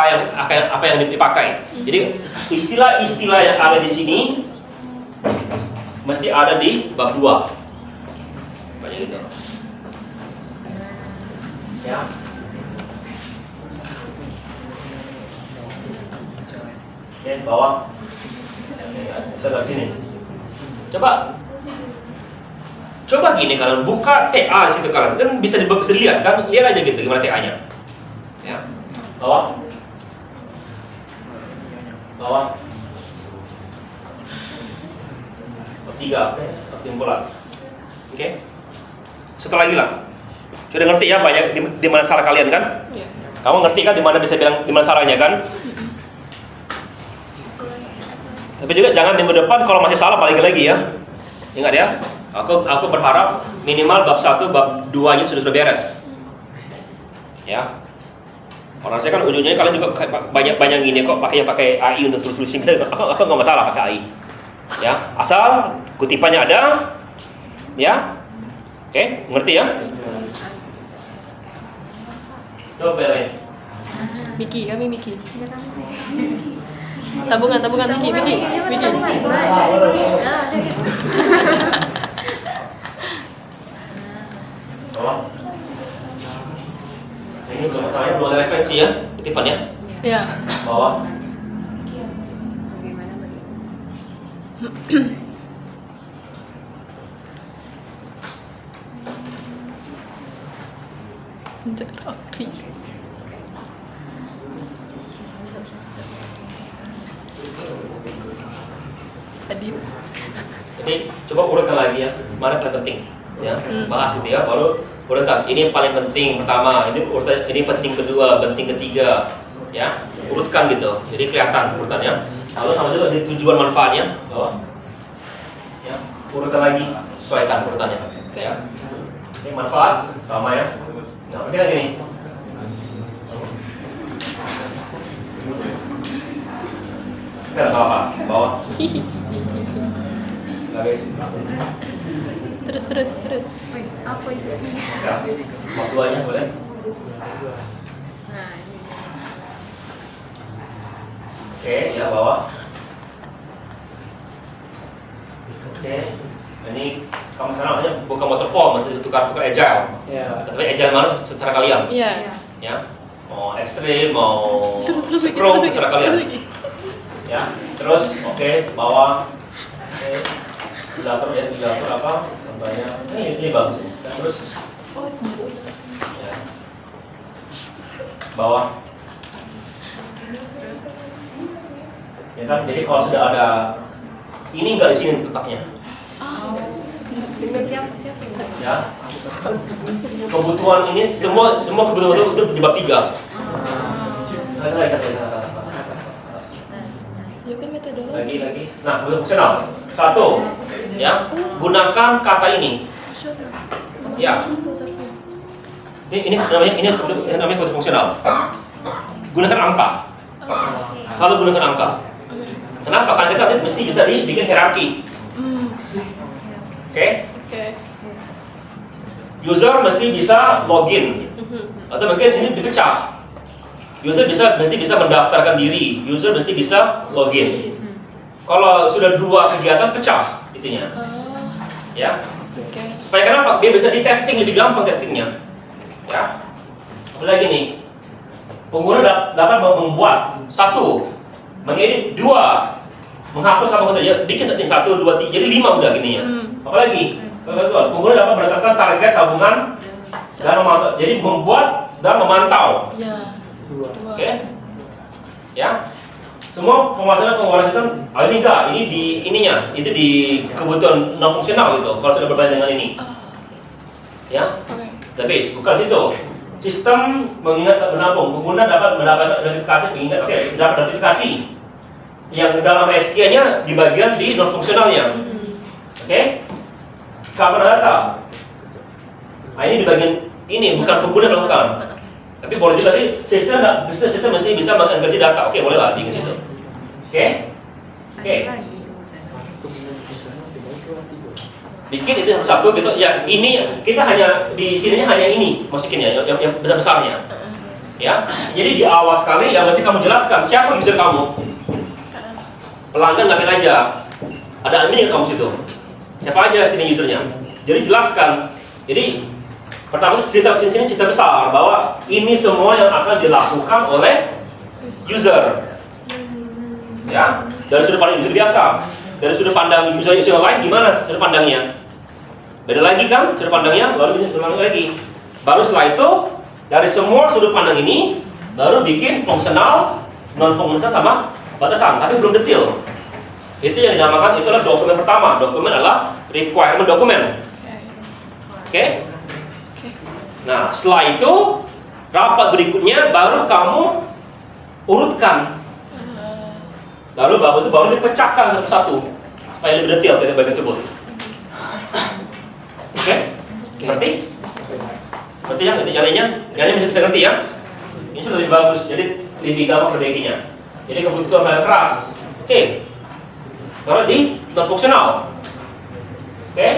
yang dipakai. Jadi istilah-istilah yang ada di sini mesti ada di bab 2. Banyak gitu. Ya. Oke, bawah. Kita dari sini. Coba gini, kalian buka TA di situ kalian kan bisa dilihat kan, lihat aja gitu gimana TA-nya. Ya. Bawah. Bab 3, kesimpulan. Oke. Satu lagi lah. Sudah ngerti ya banyak di mana salah kalian kan? Iya. Kamu ngerti kan di mana bisa bilang di mana salahnya kan? Tapi juga jangan minggu depan kalau masih salah balik lagi ya. Ingat ya, aku berharap minimal bab 1, bab 2-nya sudah beres. Ya. Orang saya kan ujungnya kalian juga banyak gini kok pakai AI untuk tulis-tulisin. Aku nggak masalah pakai AI. Ya, asal kutipannya ada. Ya. Oke, ngerti ya? Coba lain. Miki, kami Miki. Tabungan Miki. Oh. Ini saya belum ada referensi ya, kutipan ya. Ya. Bawah. Bagaimana Rapi. Tadi. Jadi coba urutkan lagi ya, mana paling penting ya, bahas itu ya, baru urutkan. Ini yang paling penting pertama, ini penting kedua, penting ketiga, ya, urutkan gitu. Jadi kelihatan urutannya. Lalu sama juga di tujuan manfaatnya, bawah. Ya, urutkan lagi, sesuaikan urutannya. Ya. Ini manfaat sama ya. Nah, kita gini. Kita apa? Bawah. Lagi. Terus. Wait, apa itu? Ya, waktunya boleh. Nah, ini. Oke, ya bawah. Oke, ini kamu sekarang hanya bukan waterfall, masih tukar agile. Ya. Tapi agile mana secara kalian? Iya. Ya, mau ekstrim, mau Terus lagi, pro, terus secara lagi. kalian. Ya, terus oke, bawah. Oke. Silatur apa? Contohnya, ini bagus ya. Dan terus Oh, ya. Bawah. Ya kan, jadi kalau sudah ada ini nggak di sini letaknya, Dengan siapa ini? ya. Kebutuhan ini semua kebutuhan itu di bab 3. siapin metodologi. Lagi. Nah, kebutuhan fungsional. 1, ya, gunakan kata ini. Ya. Ini namanya kebutuhan fungsional. Gunakan angka. Selalu gunakan angka. Kenapa? Karena kita mesti bisa dibikin hierarki. Oke? Oke. User mesti bisa login. Atau mungkin ini dipecah. User mesti bisa mendaftarkan diri. User mesti bisa login. Kalau sudah 2 kegiatan pecah itunya. Ya. Oke. Supaya kenapa? Dia bisa di testing lebih gampang testingnya. Ya. Lagi nih. Pengguna dapat membuat 1, mengedit 2, menghapus sama ya, bikin setting 1, 2, 3, jadi 5 udah gini ya. Apalagi pengguna dapat menetapkan target tabungan dan memantau. Jadi membuat dan memantau. Ya. Oke. Ya. Semua pemasangan pengeluaran itu kan ini enggak, ini di ininya, itu di kebutuhan non fungsional gitu. Kalau sudah berbanding dengan ini. Ya. Oke. Database, bukan situ. Sistem mengingat menabung. Pengguna dapat mendapatkan notifikasi mengingat. Oke, dapat notifikasi. Yang dalam SQ-nya di bagian di non fungsionalnya. Oke. Cover data. Nah, ini di bagian ini bukan pengguna melakukan. Tapi boleh juga sih sistem mesti bisa mengengerti data. Oke, boleh lah di situ. Oke. Oke. Bikin itu harus 1 gitu. Ya, ini kita hanya di sininya hanya ini masukinnya yang besar-besarnya. Ya. Jadi di awal sekali ya mesti kamu jelaskan siapa user kamu. Pelanggan ngapain aja. Ada admin yang kamu situ. Siapa aja sini usernya. Jadi jelaskan. Jadi pertama cerita besar bahwa ini semua yang akan dilakukan oleh user. Ya, dari sudut pandang user biasa. Dari sudut pandang user lain gimana sudut pandangnya? Beda lagi kan sudut pandangnya, baru bikin sudut pandang lagi. Baru setelah itu dari semua sudut pandang ini baru bikin fungsional, non fungsional sama batasan, tapi belum detail. Itu yang dinamakan itulah dokumen pertama. Dokumen adalah requirement dokumen. Oke? Nah, setelah itu rapat berikutnya baru kamu urutkan. Lalu baru dipecahkan satu-satu supaya lebih detail dari bagian tersebut. Oke? Ngerti? Ngerti ya? Yang lainnya bisa ngerti ya? Ini sudah lebih bagus, jadi lebih gampang perbaikinya. Jadi kebutuhan paling keras. Oke. Kalau di non fungsional. Oke?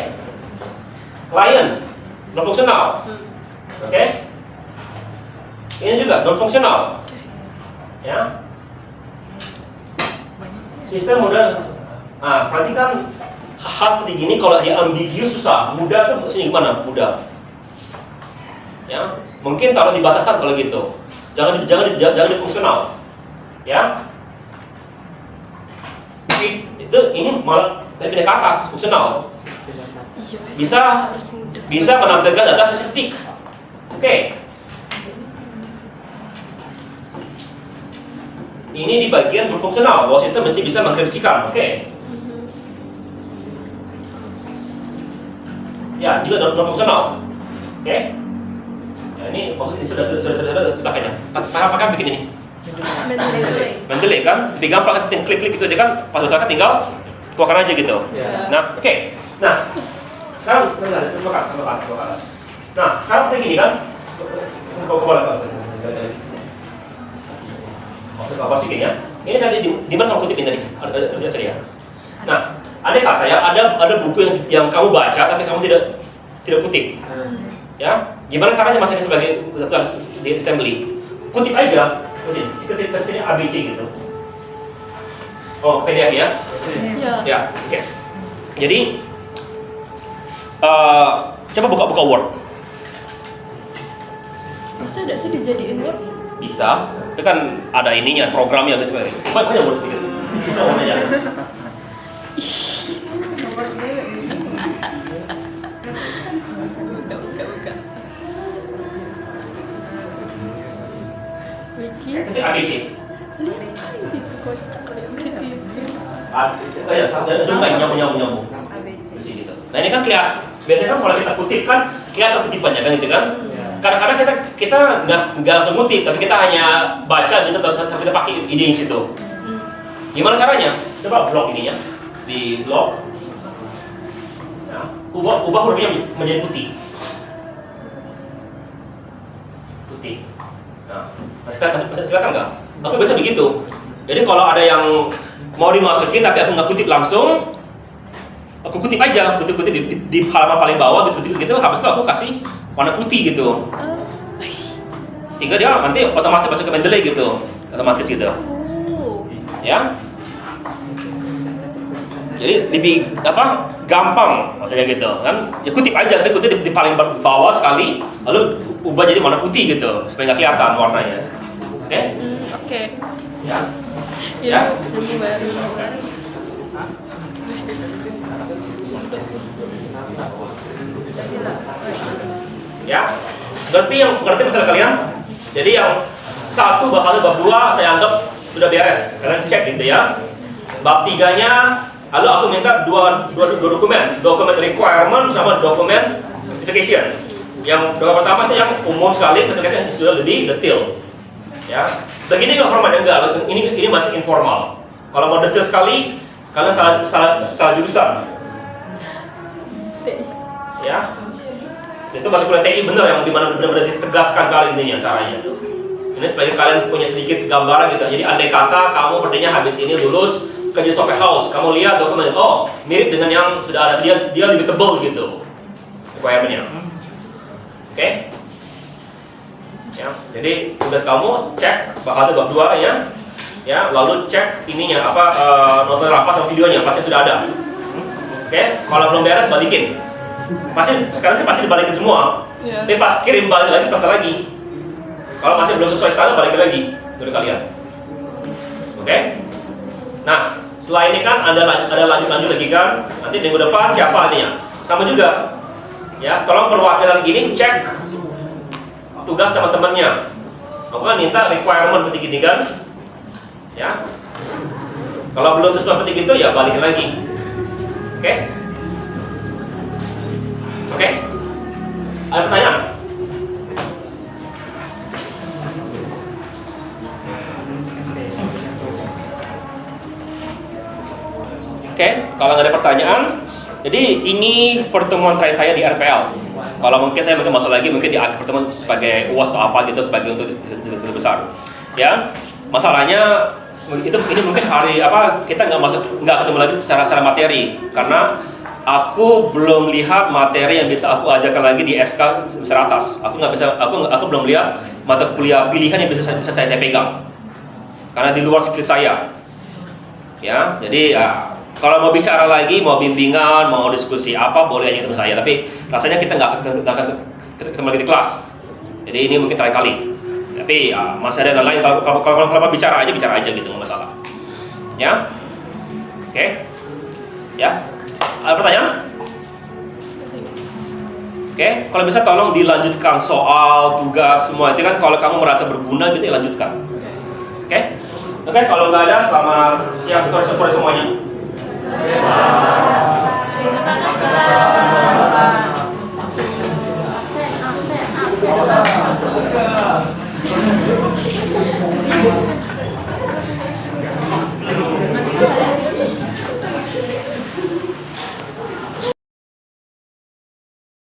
Client non fungsional. Oke? Ini juga non fungsional. Ya. Sistem mudah. Nah, perhatikan hal seperti gini kalau dia ambigu susah. Mudah tuh maksudnya gimana? Mudah. Ya, mungkin taruh di batasan kalau gitu. Jangan di fungsional. Ya. Ini malah lebih ke atas fungsional. Bisa menampilkan data statistik. Oke. Ini di bagian non fungsional, bahwa sistem mesti bisa mengekspresikan. Oke. Ya, juga non fungsional. Oke. Nah, ini sudah pakai. Apakah bikin ini? Mendelay kan? Lebih gampang klik-klik itu aja kan. Pas usahakan tinggal keluarkan aja gitu. Nah, oke. Nah, sekarang sebentar. Nah, sekarang kayak gini kan? Kau boleh. Maksud apa sih kayaknya? Ini tadi di mana kamu kutipin tadi? Ada tulisan saya. Nah, ada kata ya, ada buku yang kamu baca tapi kamu tidak kutip. Ya, gimana caranya masuknya sebagai di assembly? Kutip aja, kutip sini ABC gitu. Oh, PDF ya? Ya, oke. Jadi, coba buka Word. Bisa nggak sih dijadiin Word? Bisa, tapi kan ada ininya, programnya dan sebagainya. Coba Word sedikit. Kita Word aja. Buka. Wiki. Itu ABC. Lihat di situ kocak. Lihat di situ. Oh ya, itu nggak nyambung. Di sini gitu. Nah ini kan kelihatan. Biasanya kan kalau kita kutip kan kelihatan kutipannya kan gitu kan. Kadang-kadang kita nggak langsung kutip, tapi kita hanya baca gitu, tapi kita pakai ide di situ. Gimana caranya? Coba blok ini ya, di blok. Ya, ubah hurufnya menjadi putih. Nah, silakan nggak? Aku biasa begitu. Jadi kalau ada yang mau dimasukin tapi aku nggak kutip langsung, aku kutip aja, kutip di halaman paling bawah, kutip gitu. Habis itu aku kasih warna putih gitu, sehingga dia nanti otomatis masuk ke Mendeley gitu, otomatis gitu, ya. Jadi lebih gampang maksudnya gitu kan, ya kutip aja, tapi kutip di paling bawah sekali, lalu ubah jadi warna putih gitu, supaya nggak kelihatan warnanya. Oke? Oke. Ya. Ya. Ilmu baru. Ya, berarti masalah kalian. Jadi yang 1 bab 1 bab 2 saya anggap sudah beres, kalian cek gitu ya. Bab 3-nya, lalu aku minta dua dokumen requirement sama dokumen specification. Yang dokumen pertama itu yang umum sekali, specification sudah lebih detail. Ya, begini nggak formatnya enggak, ini masih informal. Kalau mau detail sekali, kalian salah jurusan. Ya, itu balik kuliah TI bener yang dimana benar-benar ditegaskan kali ini ya caranya. Ini supaya kalian punya sedikit gambaran gitu. Jadi andai kata kamu sepertinya habis ini lulus kerja software house, kamu lihat dokumen, oh mirip dengan yang sudah ada, dia lebih tebal gitu requirementnya. Oke? Ya, jadi tugas kamu cek bab 1 bab 2 ya, lalu cek ininya nonton rapat sama videonya pasti sudah ada. Oke? Kalau belum beres balikin. Sekarang pasti dibalikin semua. Yeah. Tapi pas kirim balik lagi pasal lagi. Kalau masih belum sesuai standar balikin lagi dari kalian. Oke? Nah, setelah ini kan ada lanjut lagi kan. Nanti minggu depan siapa adanya? Sama juga. Ya, tolong perwakilan ini cek tugas teman-temannya. Aku kan minta requirement seperti gini kan. Ya. Kalau belum sesuai seperti gitu ya balikin lagi. Oke? Oke? Ada pertanyaan? Oke, kalau nggak ada pertanyaan, jadi ini pertemuan terakhir saya di RPL. Kalau mungkin saya masuk lagi mungkin di akhir pertemuan sebagai UAS atau apa gitu sebagai untuk diskusi besar. Ya, masalahnya ini mungkin hari kita nggak ketemu lagi secara materi karena aku belum lihat materi yang bisa aku ajarkan lagi di SK semester atas. Aku belum lihat mata kuliah pilihan yang bisa saya pegang karena di luar skill saya. Ya, jadi kalau mau bicara lagi, mau bimbingan, mau diskusi apa boleh aja ketemu saya. Tapi rasanya kita nggak akan ketemu lagi di kelas. Jadi ini mungkin terakhir kali. Tapi masih ada yang lain. Kalau bicara aja gitu, nggak masalah. Ya, oke. Ya. Ada pertanyaan? Oke, kalau bisa tolong dilanjutkan soal, tugas, semua itu kan kalau kamu merasa berguna gitu ya lanjutkan. Oke, kalau nggak ada selamat siang sore semuanya.